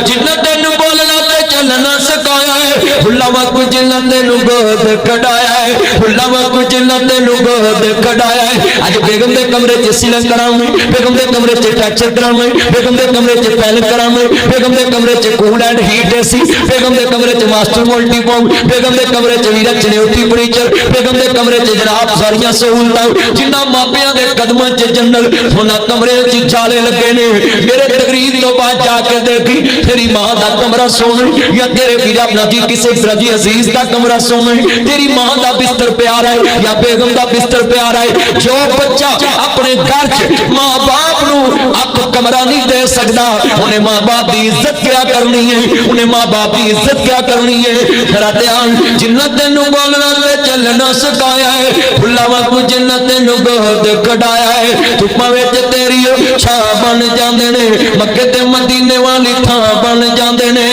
जिन्ना तेन बोलना ते चलना सिखाया है भुला वक जिन्ना तेन गोद कढ़ाया है भुला वक जिन्ना तेन गोद कढ़ाया है अज बेगम दे कमरे च सिलन करावे बेगम दे कमरे च टैक्चर करावे बेगम दे कमरे च पैन करावे बेगम दे कमरे च कूल एंड हीट एसी बेगम दे कमरे च मास्टर मल्टी पॉम बेगम दे कमरे च वीरा चनेउती फर्नीचर बेगम दे कमरे च जनाब सारियां सहूलतां जिन्ना मापियां दे कदमां च जन्नत उन्हां कमरे च जाले लगे ने मेरे तकरीर तो बाद जाके देखी तेरी मां दा कमरा सोने या तेरे वीरा अपना जी किसी तरह जी अजीज दा कमरा सोने तेरी मां दा बिस्तर प्यारा है या बेगम दा बिस्तर प्यारा है जो बच्चा अपने घर च मां बाप नूं अख कमरा नहीं दे सकदा उन्हें मां बाप दी इज्जत क्या करनी है उन्हें मां बाप दी इज्जत क्या करनी है तेरा ध्यान जिन्ना तेनू बोलना ते चलना सिखाया है भुला वक जिन्ना तेनू गोद कढ़ाया है धुप्पां विच तेरी छां बन जांदे ने मक्के ते मदीने वाली थां बन जांदे ने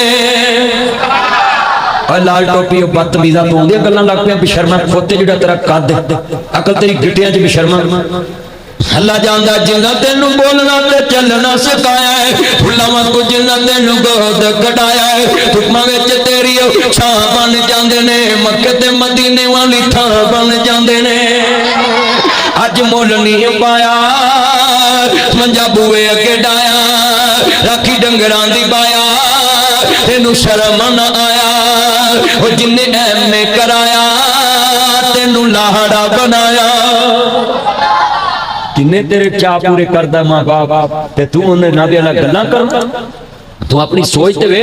लाल टोपी बदतमीजा तू आंदियां गल्लां लग पिया बेशर्मा खोते जिहड़ा तेरा कद अकल तेरी गिट्टियां च बेशर्मा अल्लाह जानदा जिन्ना तेनू बोलना ते चलना सिखाया है भुला वक जिन्ना तेनू गोद कढ़ाया है धुप्पां विच तेरी छां बन जांदे ने मक्के ते मदीने वाली थां बन जांदे ने अज मुल नहीं पाया मंजा बूए अगे डाया राखी डंगरां दी बाया तेनू शर्म न आया ओ जिन्ने एम कराया तेनू लाहड़ा बनाया जिन्ने तेरे चाह पूरे करदा मां बाप ते तू उन्हें ना दे गल्लां कर तू अपनी सोच ते वे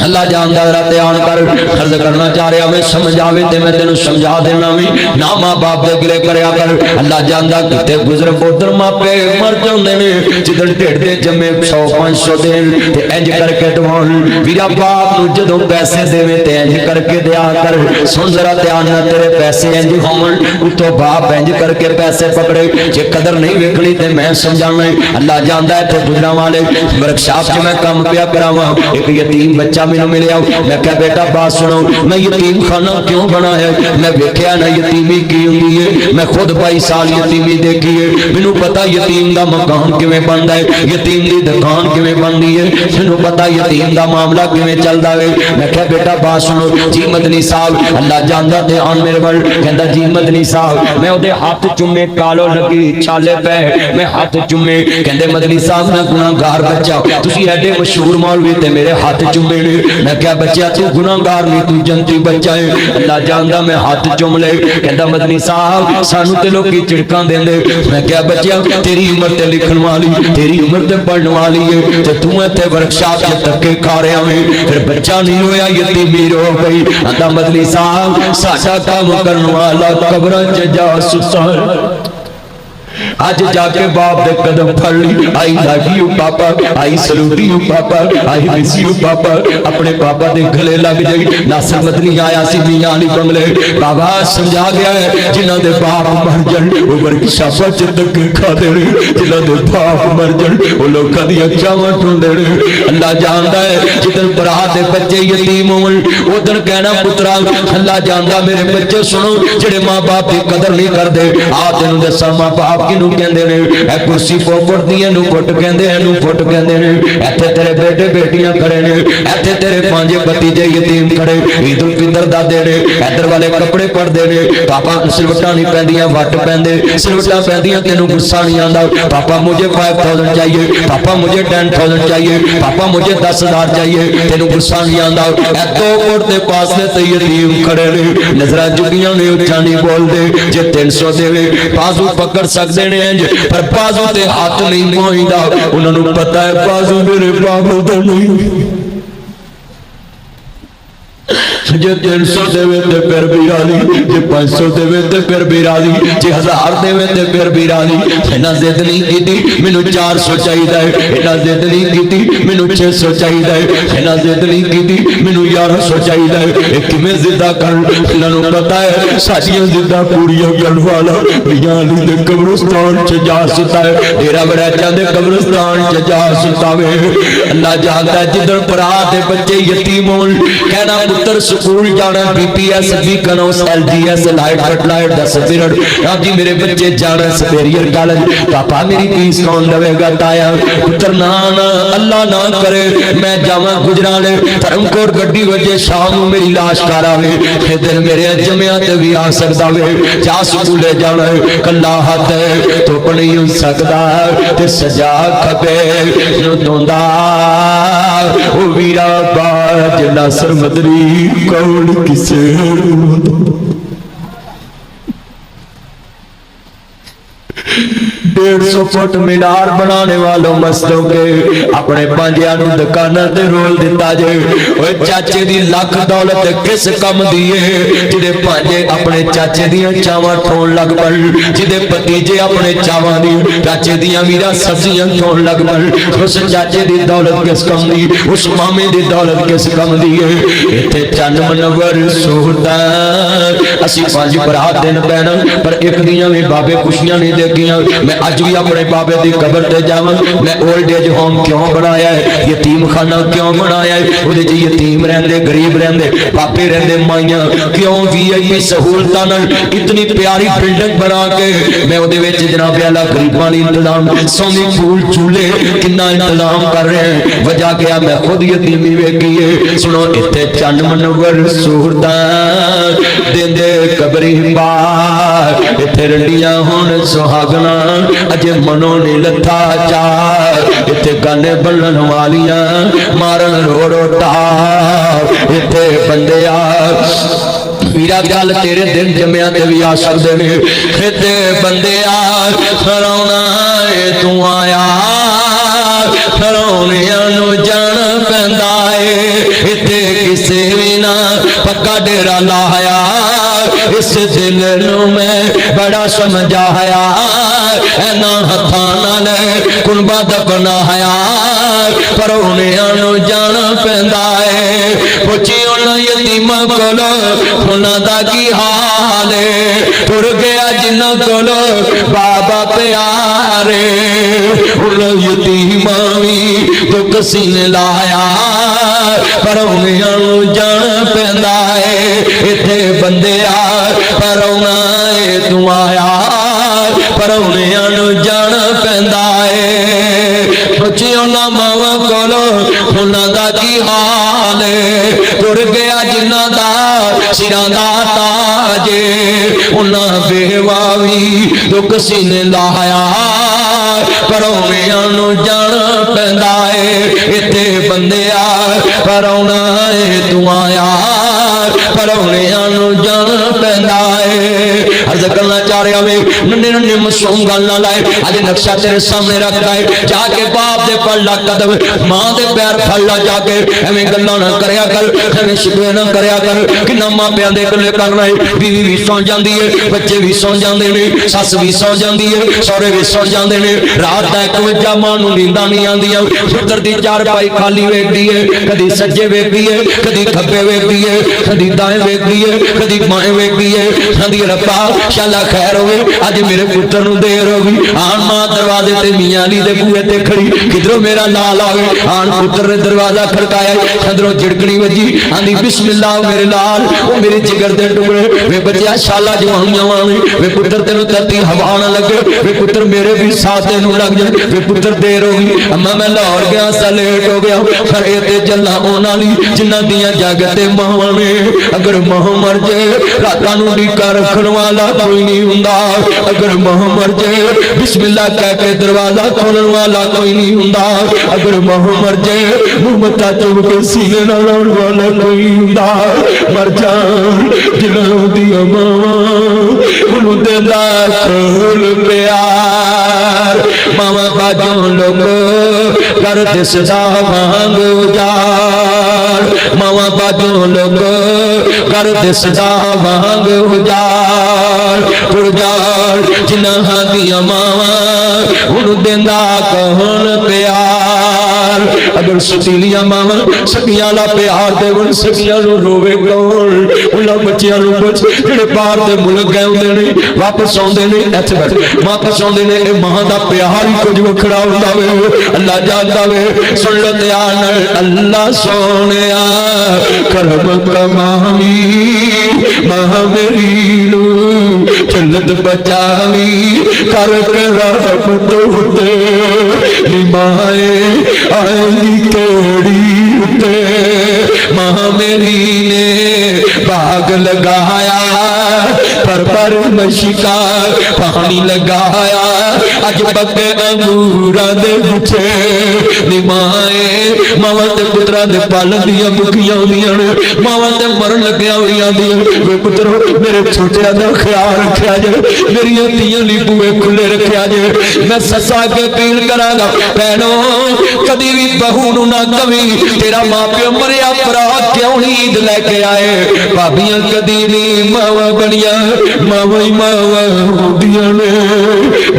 अल्लाह जानदा जरा ध्यान कर अर्ज करना चाह रहा मैं समझ आवे ते मैं तेनू समझा देना भी ना मां बाप दे गिले करया कर अल्लाह जानदा किते गुजर बोदर मापे मर जांदे ने जिदन ढिड दे जम्मे 100-500 दिन ते इंज करके दवान वीरा बाप नू जदों पैसे देवे ते इंज करके दिया कर सुन जरा ध्यान नाल तेरे पैसे इंज होवन उतो बाप इंज करके पैसे पकड़े जे कदर नहीं वेखनी ते मैं समझावां अल्लाह जानदा इत्थे गुजरां वाले वर्कशॉप च मैं काम पिया करावां एक यतीम बच्चा मैनू मिलिया मैं क्या बेटा बात सुनो मैं यतीम खाना क्यों बनाया मैं वेख्या ना यतीमी की हुंदी है मैं खुद 22 साल यतीमी देखी है मैनू पता यतीम दा मकान किवें बनदा है यतीम दी दुकान किवें बनदी है मैनू पता यतीम दा मामला किवें चलदा है मैं क्या बेटा बात सुनो जी मदनी साहब अल्लाह जानदा ध्यान मेरे वल कहंदा जी मदनी साहब मैं ओदे हाथ चुम्मे कालो लगी छाले पे मैं हाथ चुम्मे कहंदे मदनी साहब मैं गुनाहगार बच्चा तुसी एडे मशहूर मौलवी ते मेरे हाथ चुम्मे ने मैं क्या बच्चा तू गुनाहगार नहीं तू जनती बच्चा है अल्लाह जानदा मैं हाथ चुम ले कहंदा मदनी साहब सानू ते लोकी झिड़कां देंदे मैं क्या बच्चा तेरी उम्र ते लिखण वाली तेरी उम्र ते पढ़न वाली है ते तू इत्थे वर्कशॉप च धक्के खा रहा है फिर बच्चा नहीं रोया यतीमी रो गई आंदा मदनी साहब साडा काम करन वाला कब्रां च जा सुसा आज जाके बाप दे कदम फड़ ली आई लव यू पापा आई सलूट यू पापा आई मिस यू पापा अपने पापा दे गले लग जाई नासर मदनी आया सी मियां अली बंगले बाबा समझा गया है जिन्हां दे बाप मर जाण ओ वर्कशॉप च धक्के खा देणे जिन्हां दे बाप मर जाण ओ लोकां दी चावां टुंडे अल्लाह जानदा है जिदन भरा दे बच्चे यतीम होण उदन कहना पुत्रा अल्लाह जानदा मेरे बच्चे सुनो जेड़े मां बाप दी कदर नहीं करदे आ तैनूं दसां मां बाप किनू किनू कहंदे ने ए कुर्सी पोपट दी इनू फुट कहंदे इनू फुट कहंदे ने इत्थे तेरे बेटे बेटियां खड़े ने इत्थे तेरे पांच भतीजे यतीम खड़े ईद उल फितर दा देने इधर वाले कपड़े पड़दे ने पापा सिलवटां नहीं पैंदियां वट पैंदे सिलवटां पैंदियां तेनू गुस्सा नहीं आंदा पापा मुझे 5000 चाहिए पापा मुझे 10,000 चाहिए पापा मुझे 10,000 चाहिए तेनू गुस्सा नहीं आंदा ए दो फुट दे पासे ते यतीम खड़े ने नजरां झुकियां ने उच्चा नहीं बोलदे जे 300 देवे बाजू पकड़ सकदे ने इंज पर बाजू ते हाथ नहीं पहुंचदा उन्हां नू पता है बाजू मेरे बाबू दा नहीं जे 300 देवे ते फिर भी राजी जे 500 देवे ते फिर भी राजी जे 1000 देवे ते फिर भी राजी इन्हां जिद नहीं कीती मैनू 400 चाहिदा है इन्हां जिद नहीं कीती मैनू 600 चाहिदा है इन्हां जिद नहीं कीती मैनू 1100 चाहिदा है ये किवें जिद्दां करन इन्हां नू पता है साडियां जिद्दां पूरीआं करन वाला मियां अली दे कब्रिस्तान च जा सुता है डेरा वड़ैचां दे कब्रिस्तान च जा सुता वे अल्लाह जानदा जिदन भरा दे बच्चे यतीम होण कहना पुत्र स्कूल जाना बीपीएस बीकनोस एलजीएस लाइट फटलाइट 10 पीरियड जी मेरे बच्चे जाना सुपेरियर कॉलेज पापा मेरी फीस कौन देवेगा ताया पुत्र ना ना अल्लाह ना करे मैं जावा गुजराले धर्मकोट गड्डी वजे शाम को मेरी लाश घर आवे फिर दिन मेरे जमिया ते भी आ सकदा वे जा स्कूले जाना कल्ला हाथ धुप नहीं हो सकदा ते सजा खबे नु दोंदा ओ वीरा बाज नासर मदरी कौन किसे 150 फुट मीनार बनाने वालों मस्तों के अपने पांजिया नू दुकाना ते रोल दिता जे ओए चाचे दी लाख दौलत किस कम दी है जिदे पांजे अपने चाचे दियां चावां ठोण लग पन जिदे भतीजे अपने चावां दी चाचे दियां मीरा सब्जियां ठोण लग पन उस चाचे दी दौलत किस कम दी उस मामे दी दौलत किस कम दी है इत्थे चंद मनवर सोहदा असी पांच बरात दिन पैना पर एक दियां भी बाबे खुशियां नहीं देखियां मैं अज भी अपने बाबे की कबर ते जावां मैं ओल्ड एज होम क्यों बनाया है यतीम खाना क्यों बनाया है उहदे च यतीम रहंदे गरीब रहंदे पापे रहंदे माइयां क्यों वीआईपी सहूलतां नाल इतनी प्यारी बिल्डिंग बना के मैं उहदे विच जनाब अल्लाह गरीबां लई इंतजाम स्विमिंग पूल चूल्हे कितना इंतजाम कर रहे हैं वजह क्या मैं खुद यतीमी वेखी है सुनो इत्थे चंद मनवर सूरतां देंदे कबरी बार इत्थे रंडियां हुण सुहागना अजे मनो ने लथा चार इत्थे गाने बल्लन वालियां मारन रोड़ो टार इत्थे बंदिया वीरा गल तेरे दिन जमिया ते भी आ सकदे ने इत्थे बंदिया फरौना तू आया फरौनियां नू जान पैंदा है इत्थे किसे भी ना पक्का डेरा लाया इस दिल नू मैं बड़ा समझाया ना हथा नाल कुनबा दबनाया पर उन्हें जाना पैंदा है पुछी उन्होंने यतीमां कोलो उन्हां दा की हाल है टुर गया जिन्हां कोलो बाबा प्यारे उन यतीमां भी दुख सीने लाया पर उन्हें जाना पैंदा है इत्थे बंदिया पर तू आया पर उन्हें जाना पैंदा है बच्चे उन्हां मावां कोलो उन्हां दा की हाल है टुर गया जिन्हां दा सिरां दा ताज उन्हां बेवा भी दुख सीने लाया पर उन्हें जाना पैंदा है इत्थे बंदिया पर तू आया पर उन्हें जाना पैंदा है अर्ज करना चाह रहा वे नन्हे नन्हे मासूम गल ना लाए अज नक्शा तेरे सामने रखता है जाके बाप दे पर ला कदम मां दे पैर फल ला जाके एवें गल्लां ना करया कर एवें शिकवे ना करया कर किन्ना मापियां दे गल्ले करना है बीवी भी सौ जांदी है बच्चे भी सौ जांदे ने सस भी सौ जांदी है सौरे भी सौ जांदे ने रात दा 1 वजे मां नूं नींदां नहीं आंदियां पुत्तर दी चार पाई खाली वेखदी है कदी सज्जे वेखदी है कदी खब्बे वेखदी है कदी दाएं वेखदी है कदी बाएं वेखदी है कदी रब्बा अल्लाह खैर होवे अज मेरे पुत्र नूं देर हो गई आन मां दरवाजे ते मियां अली दे बूहे ते खड़ी किधरों मेरा नाल आवे आन पुत्र ने दरवाजा खड़काया अंदरों झिड़कनी वजी आंदी बिस्मिल्लाह मेरे लाल ओ मेरे जिगर दे टुकड़े वे बच्चा शाला जवानियां वाले वे पुत्र तेनू धरती हवा ना लगे वे पुत्र मेरे भी साथ तेनू लग जाए वे पुत्र देर हो गई अम्मा मैं लाहौर गया सा लेट हो गया पर ए ते जल्ला ओना ली जिन्हां दियां जग ते मावां ने अगर मां मर जाए रातां नूं ढीका रखण वाला कोई नहीं हुंदा अगर मां मर जाए बिस्मिल्लाह कह के दरवाजा खोलण वाला कोई नहीं हुंदा अगर मां मर जाए मुंह मत्था चुम के सीने नाल लाउण वाला कोई नहीं हुंदा मर जान जिन्हां दियां मावां उन्हों देंदा खोल प्यार मावा बाजों लोग कर दिसदा वांग उजाड़ मावा बाजों लोग कर दिसदा वांग उजाड़ उजाड़ जिन्हां दियां मावां उन्हों देंदा कौन प्यार अगर सतीलियां मावां सखियां ला प्यार देवन सखियां नूं रोवे कौन उन्हां बच्चियां नूं बच जिहड़े बाहर दे मुल्क गए हुंदे ने वापस आउंदे ने इत्थे बैठ वापस आउंदे ने ए मां दा प्यार ही कुछ वखरा हुंदा वे अल्लाह जानदा वे सुन लो ध्यान अल्लाह सोहणिया करम कमावी मां मेरी नूं जन्नत बचावी कर के रहमत उते निमाए आएगी केड़ी उते मां मेरी ने बाग लगाया पर मशिका पानी लगाया अज पक्के अंगूरा दे गुच्छे निमाए मावां ते पुत्रा दे पालन दियां मुखियां होंदियां ने मावां ते मरन लग्गियां होई आंदियां वे पुत्रो मेरे छोटियां दा ख्याल रखिया जे मेरियां धीआं ली बूहे खुले रखिया जे मैं ससा के अपील करांगा भैणो कदी भी बहू नूं ना कवी तेरा मां प्यो मरिया भरा क्यों नहीं ईद लैके आए भाबियां कदी नहीं मावां बनिया मावां ही मावां होंदियां ने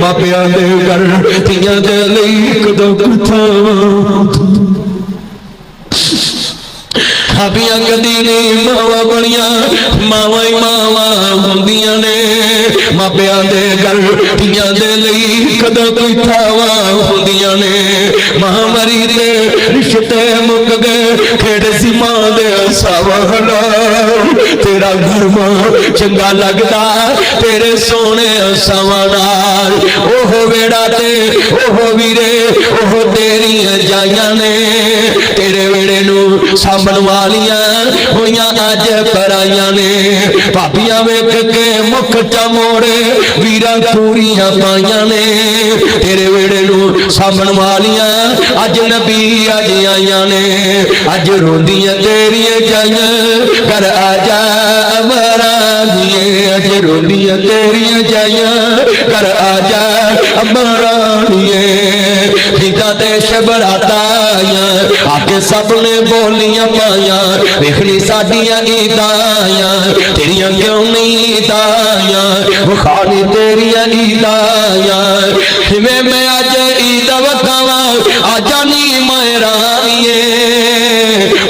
मापियां दे घर धीआं दे लई कदों कुथां भाबियां कदी नहीं मावां बनिया मावां ही मावां होंदियां ने मापियां दे घर धीआं दे लई कदों कोई थावां होंदियां ने मां मरी दे रिश्ते मुक गए खेड़ सी मां दे सावल तेरा घर मां चंगा लगदा तेरे सोने सावां नाल ओह वेड़ा ते ओह वीरे ओह तेरियां जाइयां ने तेरे वेड़े नूं सामण वालियां होइयां अज पराइयां ने भाबियां वेख के मुख चमोड़े वीरां पूरियां पाइयां ने तेरे वेड़े नूं सामण वालियां अज नबी अज आइयां ने अज रोंदियां तेरियां जाइयां कर आजा अमरा दिए अज रोंदियां तेरियां जाइयां कर आजा अमरा दिए हिंदा देश बराता आइयां आके सबने बोलियां पाइयां वेखनी साडियां ईदां तेरियां क्यों नहीं ईदां बुखारी तेरियां ईदां जिवें मैं अज ईद वखावां आजा नी मेरानिए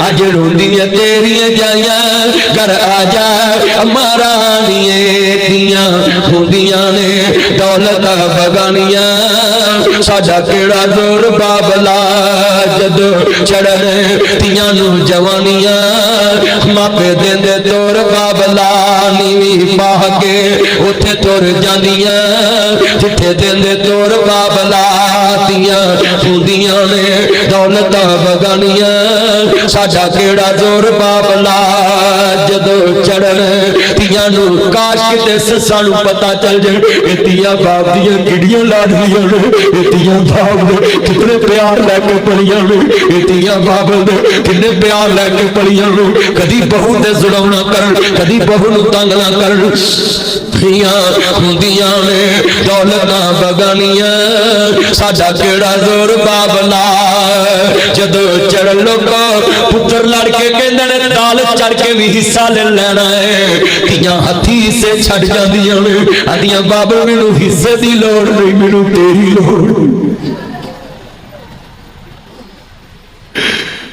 अज रोंदियां तेरियां जाइयां घर आजा अमरा दिए दियां होंदियां ने दौलत बगानियां साडा केड़ा जोर बाबला जद चढ़न तियां नूं जवानियां मापे देंदे तोर बाबला नीवी पाह के उथे तुर जांदियां जिथे देंदे तोर बाबला तियां होंदियां ने दौलत बगानियां साडा केड़ा जोर बाबला जदों चढ़न तियां नूं काश किते सस्सां नूं पता चल जाए ए तियां बाप दियां किड़ियां लाडलियां ने ए तियां बाप दे कितने प्यार लैके पलियां ने ए तियां बाप दे कितने प्यार लैके पलियां ने कदी बहू ते जुड़ाउणा करन कदी बहू नूं तंग ना करन थियां हुंदियां ने दौलतां बगानियां साडा केड़ा जोर बाबला जदों चढ़ लोको पुत्र लड़ के कहंदे ने ताल चढ़ के भी हिस्सा ले लेना है तियां हथी हिस्से छड़ जांदियां ने आंदियां बाबा मैनू हिस्से दी लोड़ नहीं मैनू तेरी लोड़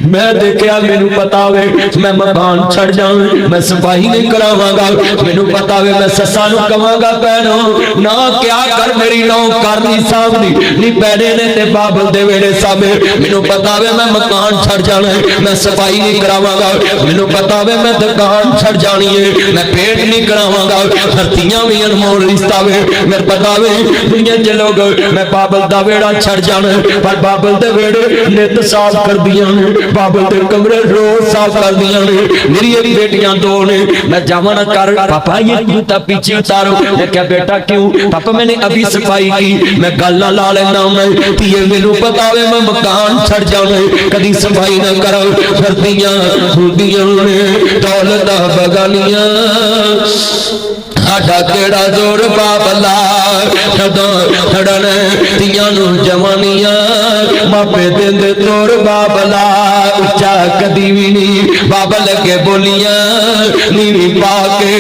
मैं देखा मैनू पता वे मैं मकान छड़ जाऊं मैं सफाई नहीं करावांगा मैनू पता वे मैं सस्सा नू कहांगा भैनो ना क्या कर मेरी नौ कर नहीं सामनी नी पैने ने ते बाबल दे वेड़े सामे मैनू पता वे मैं मकान छड़ जाना है मैं सफाई नहीं करावांगा मैनू पता वे मैं दुकान छड़ जानी है मैं पेट नहीं करावांगा धरतियां भी अनमोल रिश्ता वे मैं पता वे दुनिया च लोग मैं बाबल दा वेड़ा छड़ जाना पर बाबल दे वेड़े नित साफ कर दियां ने बाबल दे कमरे रोज साफ कर दियां ने मेरी एक बेटियां दो ने मैं जावा ना कर पापा ये जूता पीछे उतारो मैं क्या बेटा क्यों पापा मैंने अभी सफाई की मैं गल ना ला लेना मैं ये मैनू पता वे मैं मकान छड़ जाना कदी सफाई ना करो सर्दियां खुदियां ने दौलत बगानियां साडा केड़ा जोर बाबला जदों छड़न तियां नू जवानियां मापे देंदे तोर बाबला उच्चा कदी भी नहीं बाबल के बोलियां नीवी पा के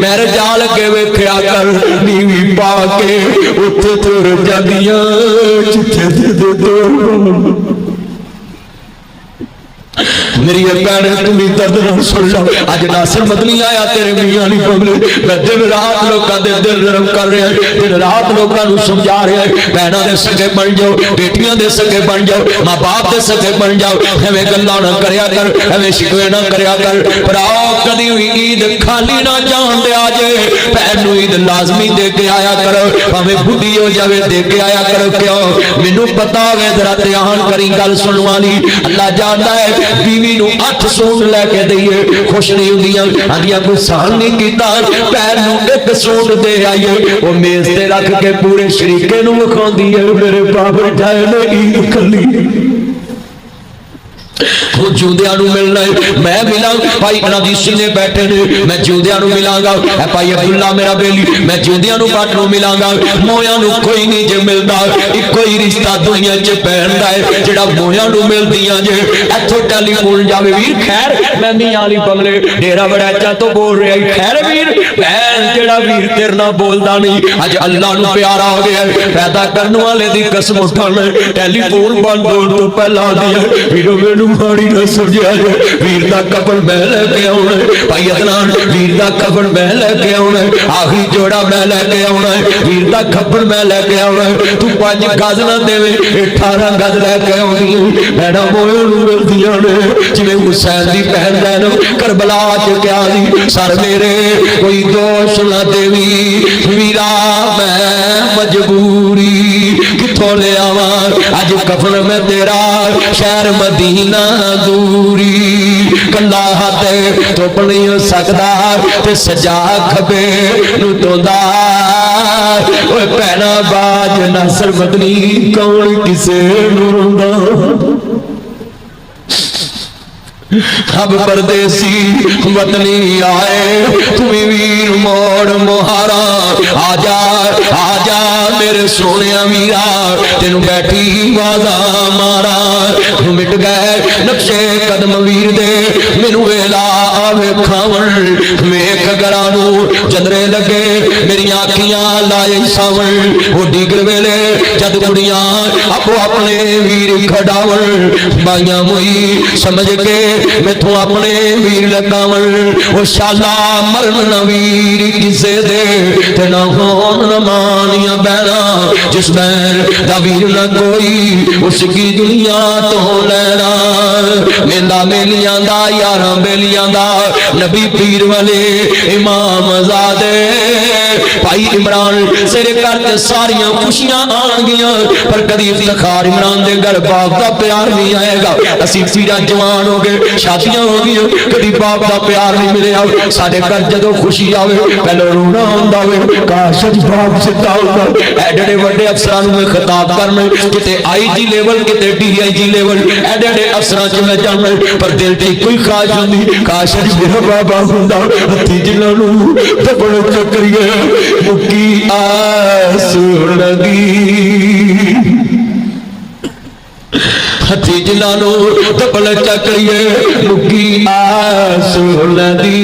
मैर जाल के वेख्या कर नीवी पा के उत्थे तुर जादियां जिथे दे तोर मेरी भैन तुम दर्द ना सुन लो अज नासिर मदनी आया तेरे मियां नहीं बबले मैं दिन रात लोगों के दिल नरम कर रहा दिन रात लोगों को समझा रहा भैनों के सगे बन जाओ बेटियां के सगे बन जाओ माँ बाप के सगे बन जाओ एवं गल्लां ना करया कर एवं शिकवे ना करया कर भराओ कदी भी ईद खाली ना जान दिया जे भैन नूं ईद लाजमी दे के आया करो भावें बुढ़ी हो जाए दे के आया करो क्यों मैनू पता है जरा ध्यान करी गल सुन वाली अल्लाह जानता है बीवी नू 8 सूट लेके दईए खुश नहीं होंदियां आंदियां कोई सहन नहीं कीता पैर नू एक सूट दे आईए वो मेज ते रख के पूरे शरीके नू विखाउंदी है मेरे बाबा जाए ने ईद कली वो जिंदियां नू मिलना है मैं मिला भाई अनादीसी ने बैठे ने मैं जिंदियां नू मिलांगा ए भाई अब्दुल्ला मेरा बेली मैं जिंदियां नू बात नू मिलांगा मोया नू कोई नहीं जे मिलदा इको ही रिश्ता दुनिया च पैंदा है जेड़ा मोया नू मिलदियां जे इथों टेलीफोन जावे वीर खैर मैं मियां अली बंगले डेरा बड़ैचा तो बोल रहा है खैर वीर भैन जेड़ा वीर तेरे नाल बोलदा नहीं अज अल्लाह नू प्यारा हो गया पैदा करने वाले दी कसम उठाना टेलीफोन बंद होने तो पहला दिया वीरो मैनू माड़ी ना समझिया जे वीर दा कफन मैं लेके आउणा भाई अदनान वीर दा कफन मैं लेके आउणा आखिरी जोड़ा मैं लेके आउणा वीर दा कफन मैं लेके आउणा तू 5 गज ना देवे 18 गज लेके आउणी भैणा मोए नू मिलदियां ने जिवें हुसैन दी भैन दैन करबला च क्या दी सर मेरे कोई दोष ना देवी वीरा मैं मजबूरी किथों ले आवां अज कफन मैं तेरा शहर मदीना दूरी कला हाथ धुप नहीं हो सकता ते सजा खबे नू तोंदा ओए भैना बाज नासर मदनी कौन किसे नू रोंदा अब परदेसी वतनी आए तुम्हें वीर मोड़ मोहारा आजा आजा मेरे सोने वीरा तेन बैठी वादा मारा मिट गए नक्शे कदम वीर दे मैनू वेला आवे खावन वेख गरानू जंदरे लगे मेरी अखियां लाए सावन वो डिगर वेले जद कुड़ियां आपो अपने वीर खड़ावन बाइया मोई समझ के मैथों अपने वीर लगावन वो शाला मरन न वीर किसे दे ते ना होन न मानिया बहना जिस बैन दा वीर न कोई उसकी दुनिया तो लेना मेला मेलियां दा यारां बेलियां दा नबी पीर वाले इमाम ज़ादे भाई इमरान सिर करके सारियां खुशियां आनगियां पर कदी इफ्तिखार इमरान दे घर बाप दा प्यार नहीं आएगा असीं पीरा जवान हो गए शादियां हो गई कभी बाप का प्यार नहीं मिले साढ़े घर जो खुशी आवे पहले रोना आंदा वे काश बाप सिद्धा होंदा एडे वड्डे अफसरां में खिताब करना किते आईजी लेवल किते डीआईजी लेवल एडे अफसरां च मैं जाना पर दिल च कोई ख्वाहिश होंदी काश मेरा बाबा होंदा हत्थी जिन्हां नूं दबड़ चकरिए मुक्की आस लगी हथी जिन्हों दबल चकरिए मुकी आस लदी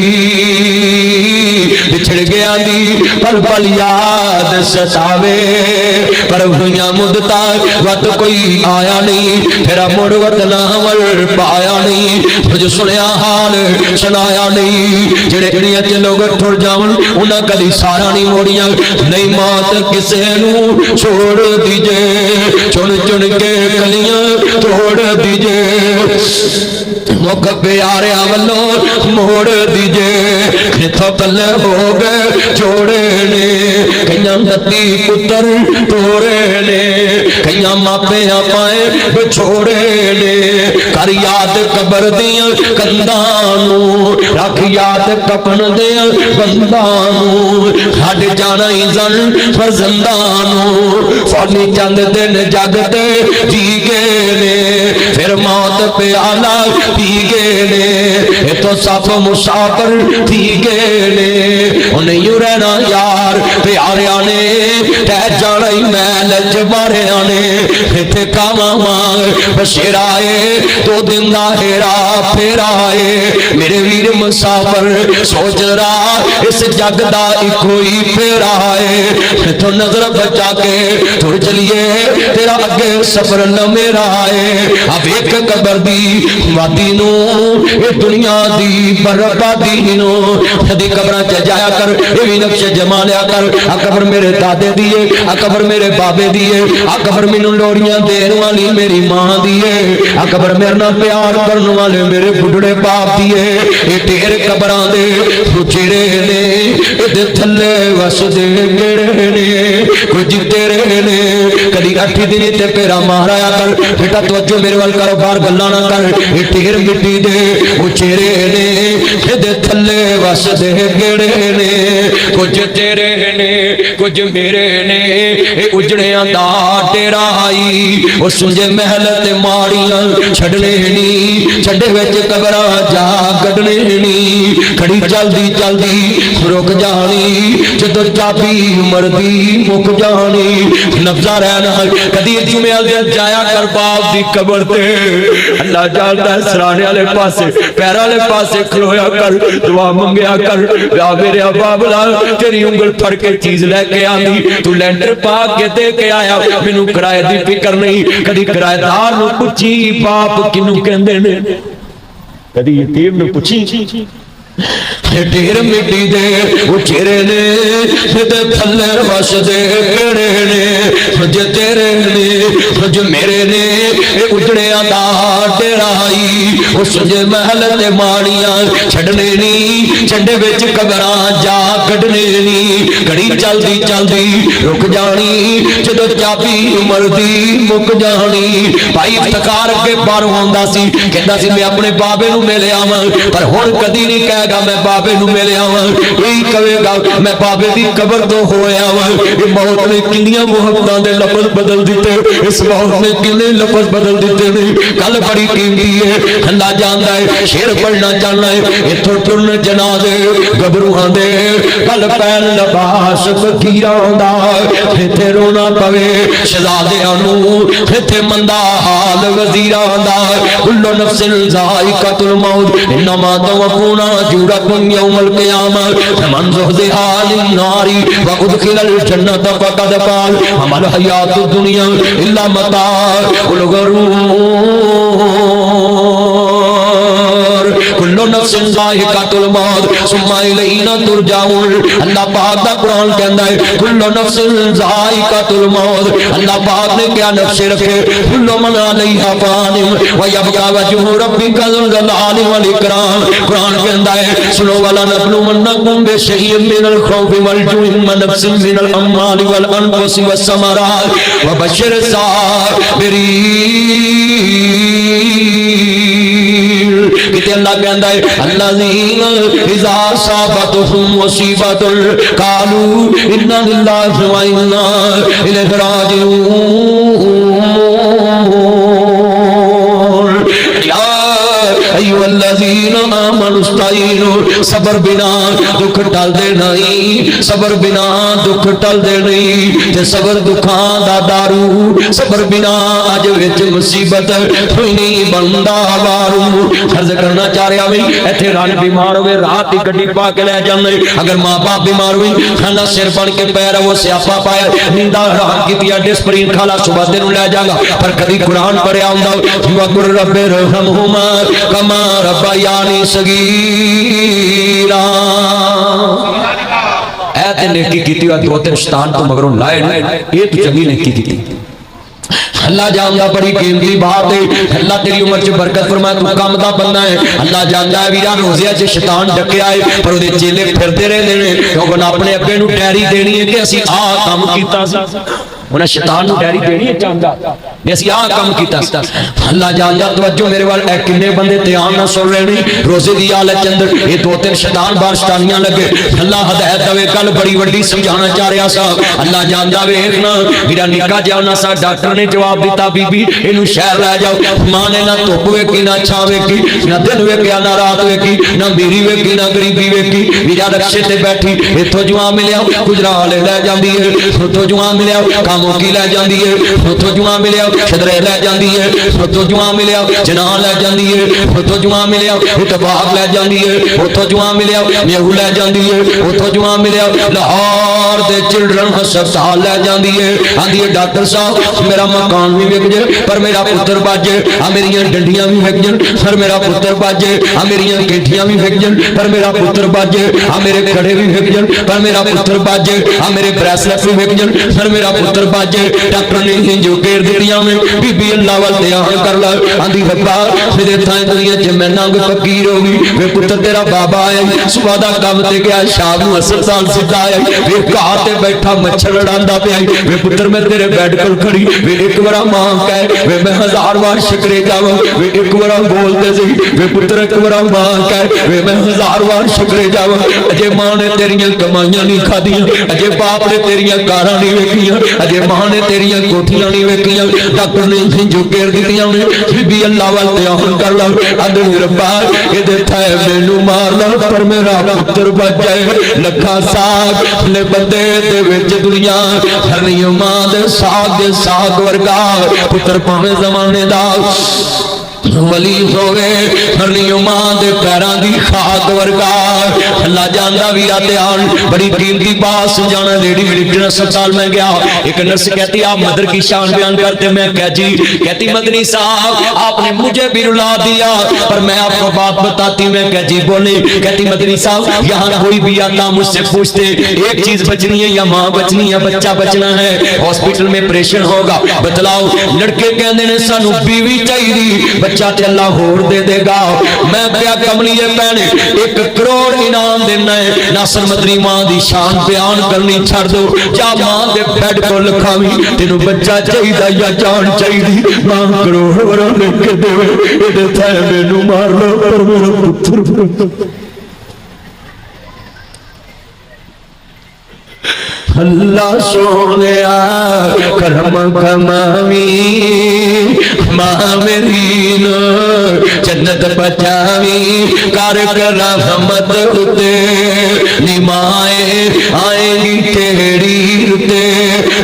छिड़ गया दी पल पल याद सतावे पर हुइयां मुद्दता वत कोई आया नहीं तेरा मुड़ वतनावल पाया नहीं मुझे सुनिया हाल सुनाया नहीं जेड़े दुनिया च लोग टुर जावन उन्हें कदी सारा नहीं मोड़िया नहीं मौत किसे नू छोड़ दीजे चुन चुन के कलियां तोड़ दीजे मुख प्यारिया वालों मोड़ दीजे इथों कले हो गए जोड़े ने कईयां नती पुत्र तोड़े ने कईयां मापिया पाए बिछोड़े ने कर याद कबर दियां कंधां नूं रख याद कपन दियां बंदां नूं छड्ड जाना ही जन फरजंदां नूं फौनी चंद दिन जगते जी गए ने फिर मौत प्याला पी गए ने इथों सब मुसाफिर थी गए ने उन्हें यूं रहना यार प्यारिया ने तै जाना ही मैल च मारिया ने इत्थे कावां वांग बशेराए 2 दिन दा हेरा फेराए मेरे वीर मुसाफिर सोच रहा इस जग दा इको ही फेरा है इथों नजर बचा के तुर चलिए तेरा अगे सफर न मेरा है आ वेख कबर दी वादी नू ये दुनिया दी बर्बादी नू कदी कबरां च जाया कर ये भी नक्शे जमा लिया कर आ कबर मेरे दादे दी है आ कबर मेरे बाबे दी है आ कबर मैनू लोड़ियां देने वाली मेरी मां दी है आ कबर मेरे नाल प्यार करने वाले मेरे बुढ़ड़े बाप दी है ये ढेर कबरां दे चेहरे ने इहदे थल्ले वसदे गेड़े ने कुछ तेरे ने कदी 8 दिन ते पेरा माराया कर बेटा तवज्जो मेरे वाल करो बाहर गल्लां ना कर ये ढेर मिट्टी दे चेहरे ने इहदे थल्ले वसदे गेड़े ने कुछ तेरे ने कुछ मेरे ने ये उजड़ियां दा डेरा आई ओ सुंजे महल ते माड़ियां छड़ने नी छड्डे विच कबरां जा कढने नी खड़ी चलदी चलदी रुक जानी जदों चाबी मरदी मुक जानी नफ्जा रहना कदी जुमे जाया कर बाप दी कबर ते अल्लाह जानदा सराने वाले पासे पैर वाले पासे खलोया कर दुआ मंगया कर या मेरे बाबला तेरी उंगल फड़ के चीज लेके आंदी तू लैंडर पा के दे के आया मैनू किराए दी फिक्र नहीं कदी किराएदार नू पुछी बाप किनू कहंदे ने कदी यतीम नू पुछी ढेर मिट्टी दे वो चेहरे ने थल्ले वसदे केड़े ने कुछ तेरे ने कुछ मेरे ने उजड़िया दा डेरा आई वो सुंजे महल ते माड़ियां छड़ने नी छड्डे विच कबरां जा कढने नी घड़ी चलदी चलदी रुक जानी जदों चाबी मरदी मुक जानी भाई इफ्तिकार के बाहरों आंदा सी कहंदा सी मैं अपने बाबे नू मिल आवां पर हुण कदी नहीं कहेगा मैं बाबे नू मिल आवां यही कहेगा मैं बाबे दी कबर तो हो आवां ये मौत ने किन्नियां मुहब्बतां दे लफ्ज़ बदल दिते इस मौत ने किन्ने लफ्ज़ बदल दिते ने गल बड़ी कीमती है अल्लाह जानदा है शेर पढ़ना चाहना है इथों टुरन जनाजे गबरूआं दे गल पैन लबास फकीरां दा इत्थे रोना पवे शहजादियां नू इत्थे मंदा हाल वजीरां दा कुल्लु नफ्सिन ज़ाइक़तुल मौत इन्नमा तवफ़ूना अजूरकुम यौमल क़ियामा मन ज़ुहज़िहा अनिन नारी व उदखिलल जन्नत फ़क़द फ़ाज़ वमल हयातुद दुनिया इल्ला मताउल गुरूर कुल्लु नफ्सिन ज़ाइक़तुल मौत सुम्मा इलैना तुरजाऊन अल्लाह पाक दा कुरान कहंदा है कुल्लु नफ्सिन ज़ाइक़तुल मौत अल्लाह पाक ने क्या नफ्स रखे कुल्लु मन अलैहा फ़ानिन व यबका वजहु रब्बिका ज़ुल जलाली वल इकराम कुरान कहंदा है सुनो वाला नबलुवन्नकुम बिशैइन मिनल खौफि वल जुइ व नफ्सिन मिनल अम्वालि वल अनफुसि वस समरात व बशिर साबिरीन किते अल्लाह कहंदा है अल्लज़ीना इज़ा असाबतहुम मुसीबतुन क़ालू इन्ना लिल्लाहि व इन्ना इलैहि राजिऊन या अय्युहल्लज़ीना आमनु मुताईन, सबर बिना दुख टलदे नहीं, सबर बिना दुख टलदे नहीं, ते सबर दुखां दा दारू, सबर बिना अज विच मुसीबत कोई नहीं बनदा वारू। अर्ज करना चाह रहा भी इत्थे रन बीमार होवे रात की गड्डी पा के लै जांदे, अगर मां बाप बीमार हुई खाना सिर बन के पैर वो स्यापा पाया नींदा हराम की डिस्प्रीन खाला सुबह दिन लै जागा, पर कभी कुरान पढ़िया हुंदा वकुर रब्बे रहमहुमा कमा रब्बयानी सगीरा। ऐ ते नेकी कीती दो तीन शैतान तो मगरों लाए ये तो चंगी नेकी कीती। अल्लाह जानदा बड़ी कीमती बात है, अल्लाह तेरी उम्र च बरकत फरमाए, तू काम दा बंदा है। अल्लाह जानदा है वीरा रोज़िया च शैतान डकिया है पर उहदे चेले फिरदे रहंदे ने, क्योंकि अपने अगे नूं टैरी देनी है कि असीं आह काम कीता सी। उन्हें शैतान नूं टैरी देनी है चाहता भी असीं आह काम कीता सी। अल्लाह जानदा तवज्जो मेरे वाल ऐ किन्ने बंदे ध्यान नाल सुन रहे ने रोज़े दी हालत च अंदर ये दो तीन शैतान बाहर शैतानियां लगे। अल्लाह हदायत देवे गल बड़ी वड्डी समझाना चाह रहा सा। अल्लाह जानदा वेख ना मेरा निक्का जिहा ना सा डॉक्टर ने जवाब दिता बीबी इनू शहर लै जाओ। मां ने ना धुप वेखी ना छां वेखी ना दिन वेखिया ना रात वेखी ना मीरी वेखी ना गरीबी वेखी। वीरा रक्शे ते बैठी इत्थों जुआ मिलिया गुजराल लै जांदी है, उतों जुआ मिलिया कामोकी लै जांदी है, उतों जुआ मिलिया छदरे लै जांदी है, उतों जुआ मिलिया जना लै जांदी है, उतों जुआ मिलिया इतबाक लै जांदी है, उतों जुआ मिलिया मेहू लै जांदी है, उतों जुआ मिलिया लाहौर दे चिल्ड्रन हस्पताल लै जांदी है। आंदी है डॉक्टर साहब मेरा मकान भी विक जाए पर मेरा पुत्र बच जाए, आ मेरियां डंडियां भी विक जान पर मेरा पुत्र बच जाए, आ मेरियां गेठियां भी विक जान पर मेरा पुत्र बच जाए, आ मेरे कड़े भी विक जान पर मेरा पुत्र बच जाए, आ मेरे ब्रेसलेट भी विक जान पर मेरा पुत्र बच जाए। डॉक्टर ने जो घेर दित्तियां में बीबी अल्लाह वाल ध्यान कर ला। आंदी रब्बा मेरे थां दुनिया च मैं नंग फकीर हो गई। वे पुत्र तेरा बाबा आया सुबह दा काम ते गया शाम नूं अस्पताल सिद्धा आया, वे घाह ते बैठा मच्छर लड़ांदा पिया। वे पुत्र मैं तेरे बैड कोल खड़ी वे एक बार मां कह वे मैं 1000 बार शुक्रे जावां वे एक बार बोलते सी वे पुत्र एक बार मां कह वे मैं 1000 बार शुक्रे जावां। अजे मां ने तेरियां कमाइयां नहीं खादियां, अजे बाप ने तेरियां कारां नहीं वेखियां, अजे मां ने तेरियां कोठियां नहीं वेखियां। डॉक्टर ने जो घेर दित्तियां ने बीबी अल्लाह वाल ध्यान कर ला। अदे रब्बा इहदे थे मैनू मार ला पर मेरा पुत्र बच जाए। लखा साग ले बंदे दे विच दुनिया हरनी मां दे साग वर्गा पुत्र भावें जमाने दा वली होवे हरनी मां दे पैरां दी खाक वर्गा। अल्लाह जानदा वीरा ध्यान बड़ी कीमती बात समझाना। लेडी मेडिकल अस्पताल में गया, एक नर्स कहती आप मदर की शान बयान करते। मैं कह जी कहती मदनी साहब आपने मुझे भी रुला दिया पर मैं आपको बात बताती। मैं कह जी बोले कहती मदनी साहब यहाँ कोई भी आता मुझसे पूछते एक चीज बचनी है या माँ बचनी है बच्चा बचना है हॉस्पिटल में ऑपरेशन होगा बतलाओ। लड़के कहते ने सानू बीवी चाहिए बच्चा ते अल्लाह होर दे देगा। मैं क्या कमलीए भैने 1 करोड़ इनाम देना है। नासर मदनी मां दी शान बयान करनी छड़ दो जा मां दे बेड को लिखावी तेनू बच्चा चाहिदा या जान चाहिदी। मां करोड़ वरा लिख के देवे इहदे थे मैनू मार लो पर मेरा पुत्र। अल्लाह सोने करम कमावी मां मेरी नो जन्नत बचावी कर रहमत उते निमाए आएगी तेरी रुते।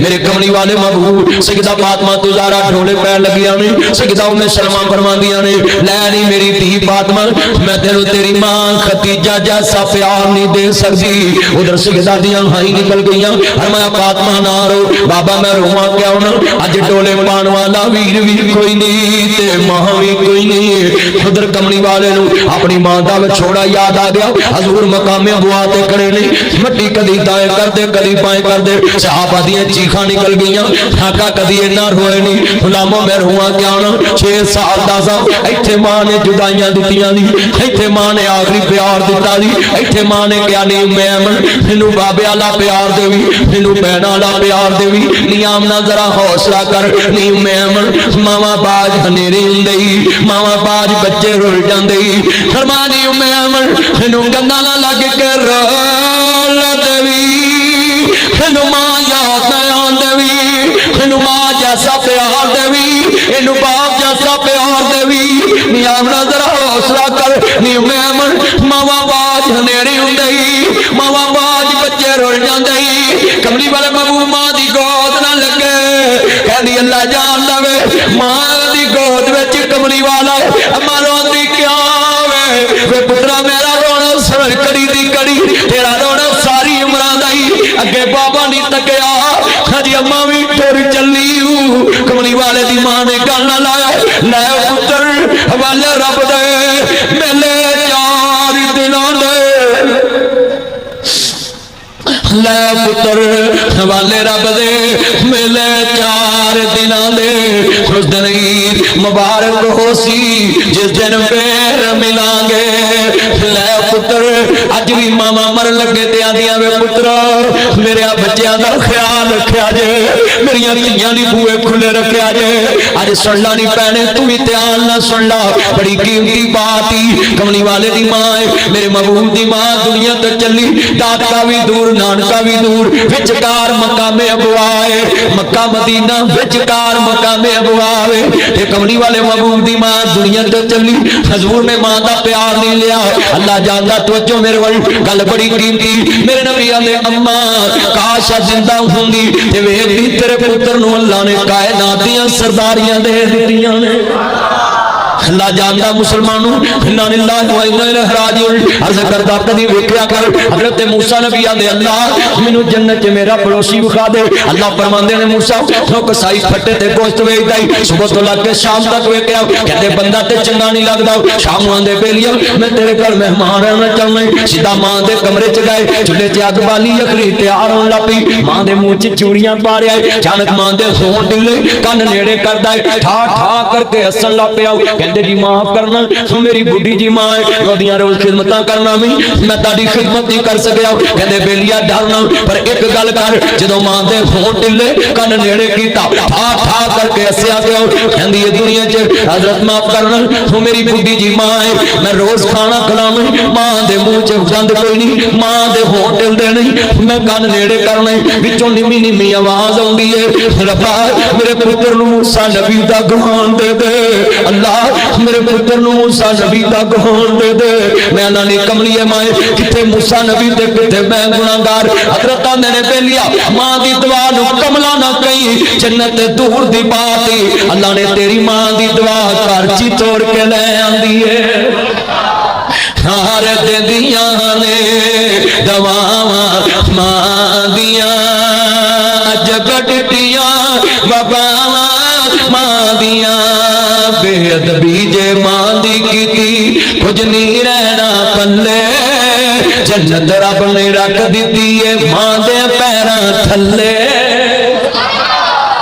मेरे कमली वाले महबूब सैयदा फातिमा तुजारा ढोले पैर लगिया ने सैयदा उम्मे सलमा फरमांदियां ने लै नी मेरी धी फातिमा मैं तेनू तेरी मां खदीजा जैसा प्यार नहीं दे सकती। उधर सैयदा दियां हाई निकल गईयां मैं फातिमा ना रो बाबा मैं रोवा क्या होना अज डोले पान वाला वीर भी कोई नहीं ते मां भी कोई नहीं। उधर कमली वाले अपनी मां का विछोड़ा याद आ गया। हजूर मकामे बुआ ते खड़े ने मट्टी कदी दाएं करते कदी बाएं करते सहाबा दियां चीखां निकल गईयां। आका कदी इन्ना रोए नहीं गुलामो मैं रोवा क्या होना 6 साल दा सा इत्थे मां ने जुदाइयां दित्तियां दी इत्थे मां ने आखिरी प्यार दिता दी इत्थे मां ने क्या नहीं मैं मैनू बाबे वाला प्यार देवी मैनू भैन वाला प्यार देवी नियाम ना जरा हौसला कर नी मैं मावा बाज हनेरी हुंदे मावा बाज बच्चे रुल जांदे फरमानी मैं मैनू गंदा ना लग के रोल देवी मैनू मां याद ना आन देवी मैनू मां जैसा प्यार देवी इनू बाप जैसा प्यार देवी नियाम ना जरा हौसला कर नी मैं मावा बाज हनेरी हुंदे मावा बाज बच्चे रुल जांदे कमली वाले महबूब मां दी गोद ना लगे कहदी अल्लाह जान लवे मां दी गोद विच कमली वाला अम्मा रोंदी क्यों वे पुत्रा मेरा रोना सर कड़ी दी कड़ी तेरा रोना सारी उमरां दा ही अगे बाबा नहीं तकया हजी अम्मा भी टुर चली कमली वाले दी मां ने गल ना लाया लै पुत्र हवाले रब दे मेले 4 दिनों दे लै पुत्र हवाले रब दे मेले 4 दिनों दे उस दिन ईद मुबारक हो सी जिस दिन फिर मिलांगे लै पुत्र अज भी मामा मर लगे ते आंदियां वे पुत्र मेरे बच्चों का ख्याल रखा जे मेरिया धियां दी बूहे खुले रखा जे अज सुन ला नहीं पैने तू भी ध्यान ना सुन ला बड़ी कीमती बात ही कमली वाले दी मां मेरे महबूब दी मां दुनिया तो चली दाता भी दूर नानका भी दूर विचकार मकामे अबवाए मक्का मदीना विचकार मकामे अबवाए ते कमली वाले महबूब दी मां दुनिया तो चली हजूर ने मां का प्यार नहीं लिया अल्लाह जानदा तवज्जो मेरे वाली गल बड़ी कीमती मेरे नबी आले अम्मा काश जिंदा होंदी ते वेख तेरे पुत्र नूं अल्लाह ने कायनात दियां सरदारियां दे दित्तियां ने अल्लाह जानदा मुसलमानों इन्ना लिल्लाहि व इन्ना इलैहि राजिऊन अर्ज करदा कदी वेख्या कर हजरत मूसा नबी आंदे अल्लाह मैनू जन्नत च मेरा पड़ोसी विखा दे अल्लाह फरमांदे ने मूसा तो कसाई फट्टे ते गोश्त वेचदा ही सुबह तो लग के शाम तक वेख्या कहते बंदा ते चंगा नहीं लगदा शाम आंदे बेलिया मैं तेरे घर मेहमान रहना चाहुंदा सीधा मां दे कमरे च गए चुल्हे च अग बाली अखरी तैयार होने लग पई मां दे मुंह च चूड़ियां पा रहा है अचानक मां दे होंठ ढिले कन नेड़े करदा है ठा ठा करके हसन लग पिया कहते जी माफ करना मेरी बुढ़ी जी मां है रोज खिदमत करना भी मैं ताड़ी खिदमत नहीं कर सकया कहते बेलिया डरना पर एक गल कर जो मां दे होंठ ढिले कन नेड़े कीता ठा ठा करके हसया गया कहंदी ये दुनिया च हजरत माफ करना मेरी बुढ़ी जी मां है मैं रोज खाना खिलावे मां दे मुंह च गंद कोई नहीं मां दे होंठ ढिलदे नहीं मैं कन नेड़े करने विचों निमी निमी आवाज आउंदी है रब्बा मेरे पुत्र नूं मूसा नबी दा गुहान दे दे अल्लाह मेरे पुत्र नूं मूसा नबी दा गुहान दे दे मैं नानी कमलीए माए किथे मूसा नबी ते किथे मैं गुनाहगार हजरत आंदे ने बेलिया मां दी दुआ नूं कमला ना कहीं जन्नत दूर दी बात ही अल्लाह ने तेरी मां दी दुआ घर च तोड़ के ले आंदी है हार दियां ने दवावां मां दियां अज बड़ियां बाबावां मां दियां बेअदबी जे मां दी कीती कुछ नहीं रहना पल्ले जन्नत रब ने रख दी है मां दे पैरां थल्ले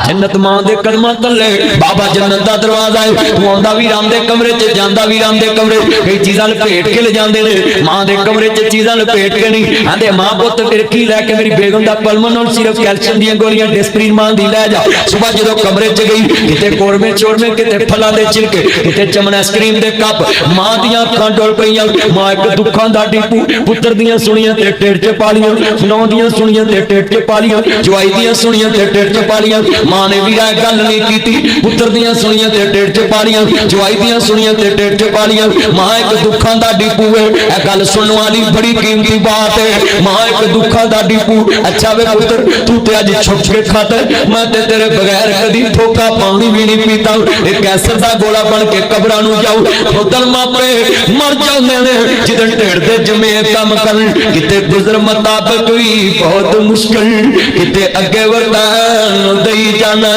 जन्नत मां दे कदमां तले बाबा जन्नत दा दरवाजा है तू आंदा भी राम दे कमरे च जांदा भी राम दे कमरे कई चीज़ां लपेट के ले जांदे ने मां दे कमरे च चीज़ां लपेट के नहीं आंदे मां पुत की लैके मेरी बेगम दा पलमनोल सिर्फ कैल्शियम दी गोलियां डिस्प्रिन मां दी लै जा सुबह जो कमरे च गई किते कोरमे चोरमे किते फलां दे छिलके किते चमन आइसक्रीम दे कप मां दियां अखां डोल पईयां मां एक दुखां दा डिपू पुत्र दियां सुणियां ते टेढ़ च पालियां नौ दियां सुणियां ते टेढ़ च पालियां जवाई दियां सुणियां ते टेढ़ च पालियां मां ने भी यह गल नहीं की पुत्र दियां सुनियां ते टेढ़ च पालियां जवाई दियां सुनियां ते टेढ़ च पालियां मां एक दुखां दा डिपू है यह गल सुनने वाली बड़ी कीमती बात है मां एक दुखां दा डिपू अच्छा वे पुत्र तू ते अज छुप के खाता मैं ते तेरे बगैर कदी ठोका पानी भी नहीं पीता एक कैंसर दा गोला बन के कब्रां नूं जाऊं उदन मापे मर जांदे ने जिदन टेढ़ दे जमे काम करन किते गुजर मुताबिक भी बहुत मुश्किल किते अगे वरदान दई जाना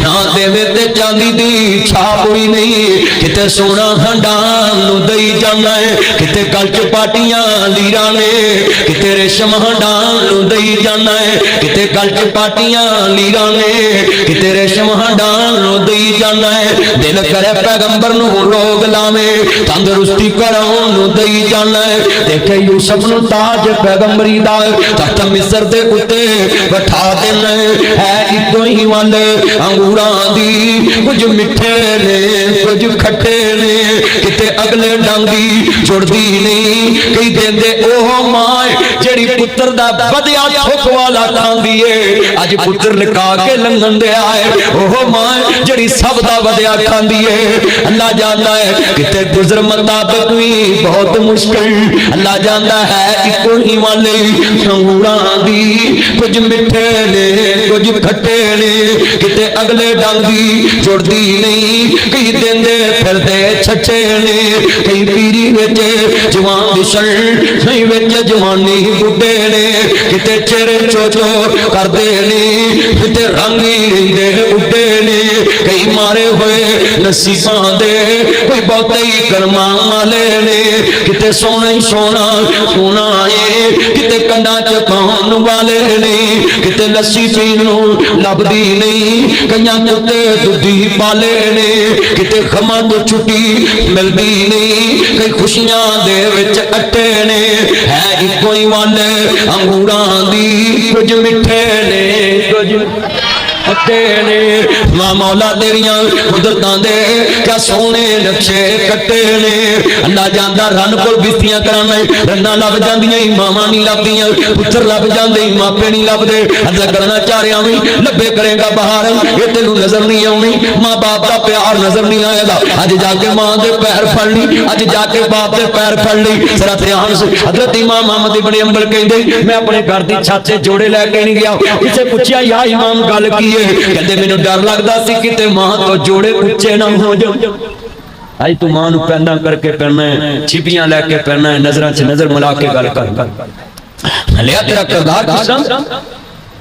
ना देवे ते चांदी दी छाप भी नहीं किते सोना हंडान दई जाना है किते गल च पाटियां लीरा ने किते रेशम हंडान दई जाना है किते गल च पाटियां लीरा ने किते रेशम हंडान दई जाना है दिल करे पैगंबर नूं रोग लावे तंदुरुस्ती कराउण नूं दई जाना है देखे यूसुफ नूं ताज पैगंबरी दा तख्त मिस्र दे उत्ते बैठा देना है इको ही वाले अंगूरां दी कुछ मिठे ने कुछ खट्टे ने किते अगले डांगी जुड़दी नहीं। कई देंदे ओह मां जेड़ी पुत्र दा वधिया थुक वाला खांदी है, अज पुत्र लिका के लंघन दे आए। ओह मां जेड़ी सब दा वधिया खांदी है। अल्लाह जानदा है किते गुजर मुताबिक भी बहुत मुश्किल, अल्लाह जानदा है इको ही वाले अंगूरां दी कुछ मिठे ने कुछ खट्टे ने, किते अगले डांगी जुड़दी नहीं। कई देंदे फिरदे छछे ने, कई पीरी विच जवान दिसन नहीं विच जवानी बुढ़े ने, किते चेहरे चोचो करदे ने, किते रंग ही रहिंदे उड्डे ने। कई मारे हुए नसीबां दे कोई बहुते ही कर्मां वाले ने, किते सोना ही सोना सोना है, किते कंडां च पाउण वाले ने, किते लस्सी पीनू लभदी नहीं, कईयां कुत्ते दुधी पाले ने, किते खमां तो छुट्टी मिलदी नहीं, कई खुशियां दे विच अट्टे ने। है इको ही वाले अंगूरां दी कुछ मिठे ने कुछ ने। मां मौला तेरियां कुदरतां दे क्या सोने नक्शे कट्टे ने। अल्लाह जानदा रन कोल बिस्तियां कराना रन्ना लभ जांदियां मावां नहीं लभदियां, पुत्र लभ जांदे मापे नहीं लभदे। अल्लाह करना चाह रहा भी लभे करेगा बहार, ये तेनू नजर नहीं आउणी। मां बाप का प्यार नजर नहीं आएगा। अज जाके मां दे पैर फड़ ली, अज जाके बाप दे पैर फड़ ली। जरा ध्यान से हजरत इमाम अहमद इब्न हंबल कहंदे मैं अपने घर दी छत से जोड़े लैके नहीं गया। किसे पूछया या इमाम गल की है? कहते मैनू डर लगता सी किते मां तो जोड़े उच्चे ना हो जाओ। अज तू मां नू पैंदा करके पहनना है, छिपियां लैके पहनना है, नजर च नजर मिला के गल कर लिया तेरा किरदार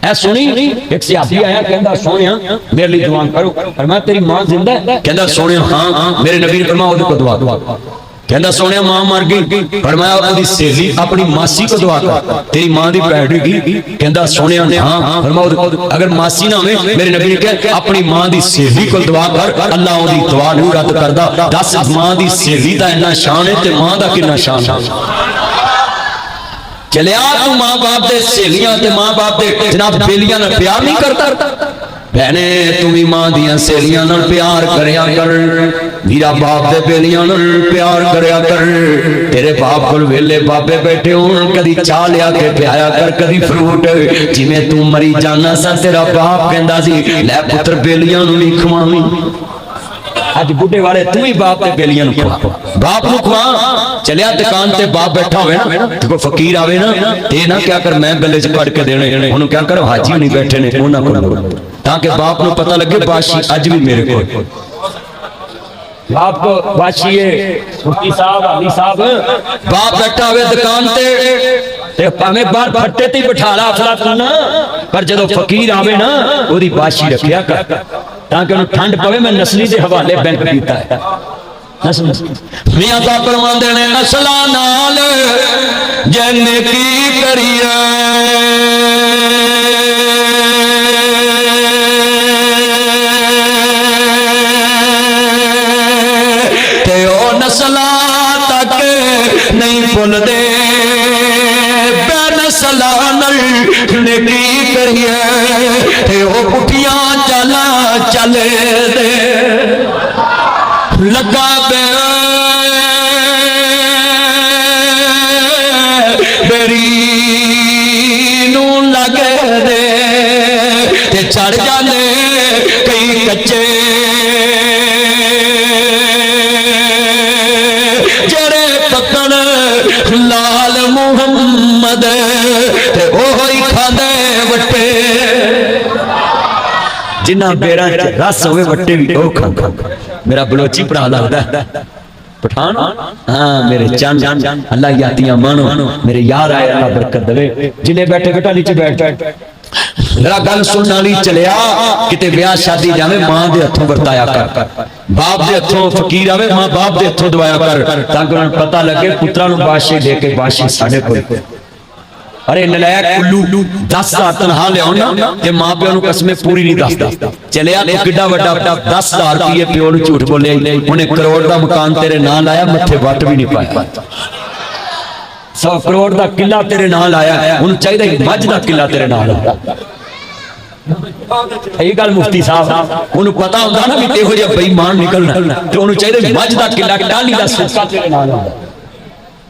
ऐ सुनी। एक सियासी आया कहंदा सोहणिया मेरे लिए दुआ करो, और मैं तेरी मां जिंदा है? कहंदा सोहणिया हां मेरे नबी ने फरमाया ओदे को दुआ। कहंदा सोहणिया मां मर गई, फरमाया ओदी सहेली अपनी मासी को दुआ कर, तेरी मां दी पैड़ी की। कहंदा सोहणिया हां फरमाया अगर मासी ना होवे मेरे नबी ने कहा अपनी मां दी सहेली को दुआ कर, अल्लाह ओदी दुआ नहीं रद्द करदा। दस मां दी सहेली दा इन्ना शान है ते मां दा कितना शान है। चलिया तू मां बाप दे सहेलियां ते मां बाप दे जनाब बेलियां नाल प्यार नहीं करता? भैने तू भी मां दियां सहेलियां नाल प्यार करया कर, मेरा बाप दे बेलियां नाल प्यार करया कर। तेरे बाप कोल वेले बाबे बैठे होण कदी चाह लिया के पियाया कर, कदी फ्रूट। जिवें तू मरी जाना सा तेरा बाप कहंदा सी लै पुत्र बेलियां नूं नहीं खवावीं। अज बुढ़े वाले तू ही बाप दे बेलियां नूं खवा, बाप नूं खवा। चलिया दुकान ते बाप बैठा होवे ना ते कोई फकीर आवे ना ते ना क्या कर मैं गले च फड़ के देने, उन्होंने क्या कर हाजी नहीं बैठे ने उन्हां कोल, ताकि बाप नूं पता लगे बाशी अज भी मेरे कोल। बाप को बाशिए मुफ्ती साहब अली साहब बाप बैठा हुए दुकान ते भावें बाहर फट्टे ते बिठा ला अफला करना, पर जदों फकीर आवे ना ओदी बाशी रखिया कर ताकि उन्हें ठंड पवे। मैं नस्ली के हवाले बैंक कीता है। मियां साहब फरमांदे ने नस्लां नाल जिन्ने की करिए ते ओ नस्लां तक नहीं भुलदे, बेनस्लां नाल नेकी करिए ते ओ पुठियां चालां चले दे लगा बेरी नू लगे दे ते चढ़ जाने कई कच्चे जड़े पकड़ लाल मुहम्मद ते ओही खादे वट्टे। जिन्ना बेड़ा रस होवे वट्टे भी ओ खा। मेरा बलोची भरा लगता पठान हाँ मेरे चंद अल्लाह यातियां मानो मेरे यार आए अल्लाह बरकत दे। जिन्हें बैठे बेटा नीचे बैठ मेरा गल सुनने वाली चलिया किते ब्याह शादी जावे मां दे हथों वरताया कर, बाप दे हथों फकीर आवे मां बाप दे हथों दवाया कर, ताकि उन्हें पता लगे पुत्रा नूं बादशाह दे के बादशाह साडे कोल। अरे नलायक उल्लू 10,000 तनहा लिया ते मां प्यो नूं कसमें पूरी नहीं दसदा। चलिया तू किड्डा वड्डा 10,000 रुपये प्यो नूं झूठ बोलिया, उन्हें करोड़ दा मकान तेरे नां लाया मत्थे वट भी नहीं पाया। 100 करोड़ दा किला तेरे नां लाया, उन्हें चाहिए मझ दा किला तेरे नां लाया। ਇਹ ਗੱਲ ਮੁਫਤੀ ਸਾਹਿਬ ਉਹਨੂੰ ਪਤਾ ਹੁੰਦਾ ਨਾ ਵੀ ਇਹੋ ਜਿਹਾ ਬੇਈਮਾਨ ਨਿਕਲਣਾ ਤੇ ਉਹਨੂੰ ਚਾਹੀਦਾ ਮੱਝ ਦਾ ਕਿੱਲਾ ਡਾਲੀ ਦਾ ਸਿੱਕਾ ਤੇਰੇ ਨਾਲ ਹੁੰਦਾ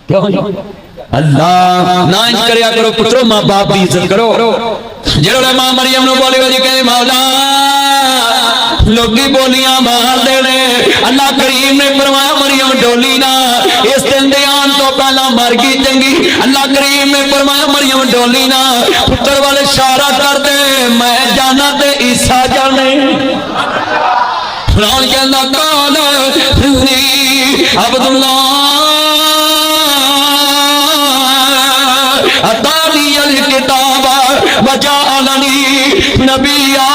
ਕਿਉਂ ਜੀ अल्लाह ना इंज करया करो पुत्रो मां बाप की इज्जत करो जेड़ा मां मरियम नु बोले जी कहे मौला लोगी बोलियां मार देने अल्लाह करीम ने फरमाया मरियम डोली ना इस दिन दे आन तो पहला मर गई चंगी अल्लाह करीम ने फरमाया मरियम डोली ना पुत्र वाले इशारा कर दे मैं जाना ते ईसा जाने फलान कहंदा काल अब्दुल्लाह अतानी अल किताब वजाअलनी नबिया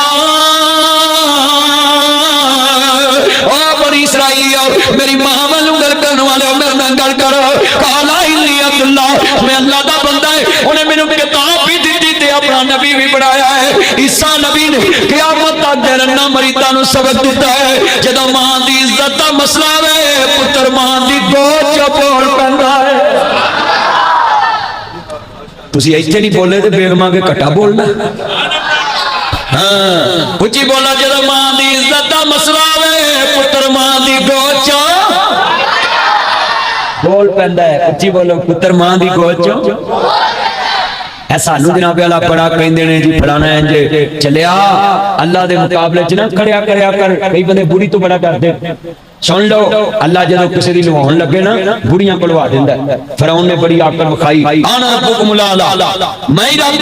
ओ बनी इसराइल मेरी मां वालू गल करने वाले मेरे नाल गल करो काला इल्ली अब्दुल्लाह मैं अल्लाह दा बंदा है उन्हें मेनू किताब भी दी ते अपना नबी भी बनाया है ईसा नबी ने क़यामत तक जन्नत मरीदां नु सबक दिता है जदों मां दी इज्जत दा मसला वे पुत्र मां दी गोद च बोल पैंदा है तुसी इत्थे नहीं बोले तो बेगमां के घटा बोलना हाँ उच्ची बोला जदों मां दी इज्जत दा मसला वे पुत्र मां दी गोद च बोल पैंदा है उच्ची बोलो पुत्र मां दी गोद च सानू जनाब अल्लाह बड़ा कहंदे ने जी फलाना इंज चलिया अल्लाह दे मुकाबले च ना खड़िया करया कर कई बंदे बुरी तो बड़ा करदे सुन लो अल्लाह जदों किसी दी नवाउण लगे ना बुढ़ियां कलवा दिंदा फिरौन ने बड़ी आकड़ विखाई आना रब्बुकुम लाला मैं ही रब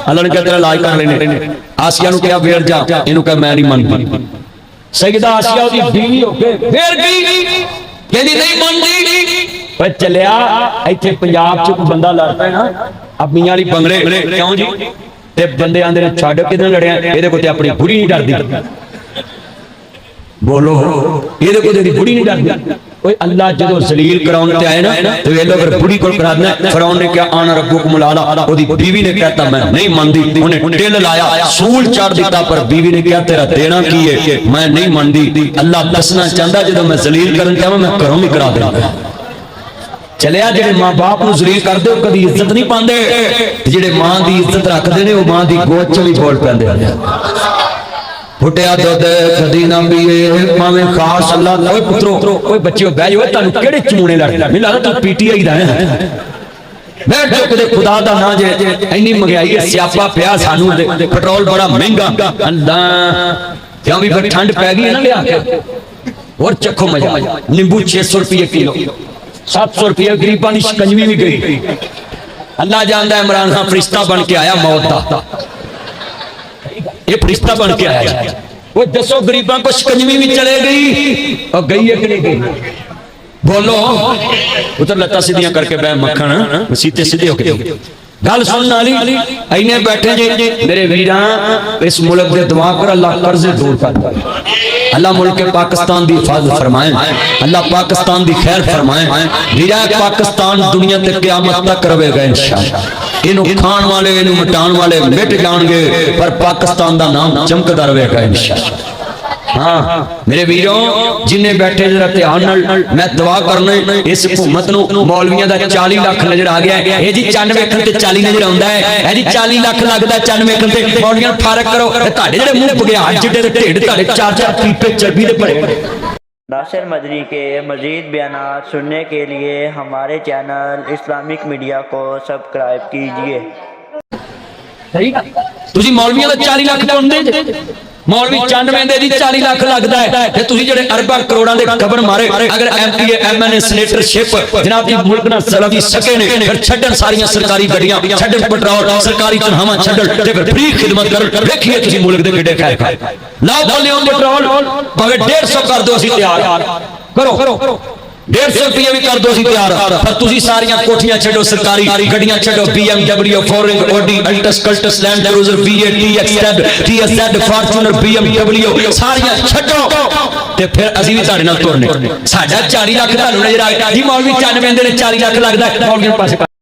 अल्लाह ने कहा तेरा इलाज कर लेने आसिया नु कहा वेर जा इनु कहा मैं नहीं मनदी सईदा आसिया ओदी बीवी हो के वेर गई कहंदी नहीं मनदी पर चलिया इत्थे पंजाब च कोई बंदा लड़ पे ना अब मियां वाली बंगले क्यों जी ते बंदे आंदे ने छड्ड किदां लड़िया इहदे कोल ते अपनी बुढ़ी नहीं डरदी बोलो इहदे कोल तेरी बुढ़ी नहीं डरदी ओए अल्लाह जदों जलील कराउण ते आए ना ते वे लोग बुढ़ी कोल करा देना फिरौन ने कहा आना रब्बुकुम लाला ओदी बीवी ने कहता मैं नहीं मनदी उन्हें टिल लाया सूल चाड़ दिता पर बीवी ने कहा तेरा देना की है मैं नहीं मनदी अल्लाह दसना चाहता जदों मैं जलील करन चाहां मैं घरों भी करा देना चलिया जेडे मां बाप नूं जलील करदे ओ कदी इज्जत नहीं पांदे जेडे मां दी इज्जत रखदे ने ओ मां दी गोद च भी बोल पैंदे फुटिया दुध कदी ना पीए भावें खास अल्लाह ओए पुत्रो ओए बच्चियो बह जाओ तुहानू किहड़े चमूने लड़दे मैनूं लगदा तू पीटीआई दा है बैठ जाओ कदे खुदा दा ना जे इन्नी महंगाई है स्यापा पिया सानू पेट्रोल बड़ा महंगा अल्लाह क्यों भी फिर ठंड पै गई है ना लिया के और चखो मजा नींबू 600 रुपये किलो 700 रुपये गरीबां दी शिकंजवी भी गई अल्लाह जानदा है इमरान खान फरिश्ता बन के आया मौत दा ये फरिश्ता बन के आया वो दसो गरीबां को शिकंजवी भी चले गई और गई है कि नहीं गई बोलो उधर लत्ता सीधियां करके बह मक्खन सीधे सीधे होके गल सुनने वाली इन्ने बैठे जी मेरे वीरां इस मुल्क दे दुआ कर अल्लाह कर्जे दूर कर अल्लाह मुल्क पाकिस्तान दी हिफाजत फरमाए अल्लाह पाकिस्तान दी खैर फरमाए वीरा पाकिस्तान दुनिया ते क़यामत तक रहेगा इंशाअल्लाह इनु खान वाले इनु मिटान वाले मिट जाएंगे पर पाकिस्तान दा नाम चमकदा रहेगा इंशाअल्लाह हाँ मेरे वीरों जिन्हें बैठे जरा ध्यान नाल मैं दुआ करना इस हुकूमत नूं मौलवियां दा 40 लाख नजर आ गया है जी चन्न वेखण ते 40 नजर आउंदा है जी 40 लाख लगदा चन्न वेखण ते मौलवियां फर्क करो तुहाडे जेहड़े मुंह बगियाड़ जिड्डे ते ढिड तुहाडे 4-4 पीपे चर्बी दे भरे नासिर मदनी के मज़ीद बयानात सुनने के लिए हमारे चैनल इस्लामिक मीडिया को सब्सक्राइब कीजिए सही तुसी मौलवियां दा 40 लाख पाउंदे मौलवी 95 दे 40 लाख लगता है ते तुसी जेडे अरबां करोड़ां दे खबर मारे अगर एमपीए एमएनए सेनेटरशिप जनाब जी मुल्क ना चलावी सके ने फिर छड्डन सारियां सरकारी गड्डियां छड्डन पेट्रोल सरकारी तनख्वाहां छड्डन ते फिर फ्री खिदमत कर देखिए तुसी मुल्क दे किड्डे खैर खाए लाओ बोलियो पेट्रोल भावे 150 कर दो असीं तैयार करो 150 रुपये भी कर दो असीं तैयार पर तुसी सारियां कोठियां छड्डो सरकारी गड्डियां छड्डो BMW pouring Audi Altis Cultus land cruiser V8 TX TSZ Fortuner BMW सारियां छड्डो ते फिर असीं भी तुहाडे नाल तुरने साडा 40 लाख तुहानू नजर आ गया जी मौलवी 95 दे 40 लाख लगदा मौलवी पास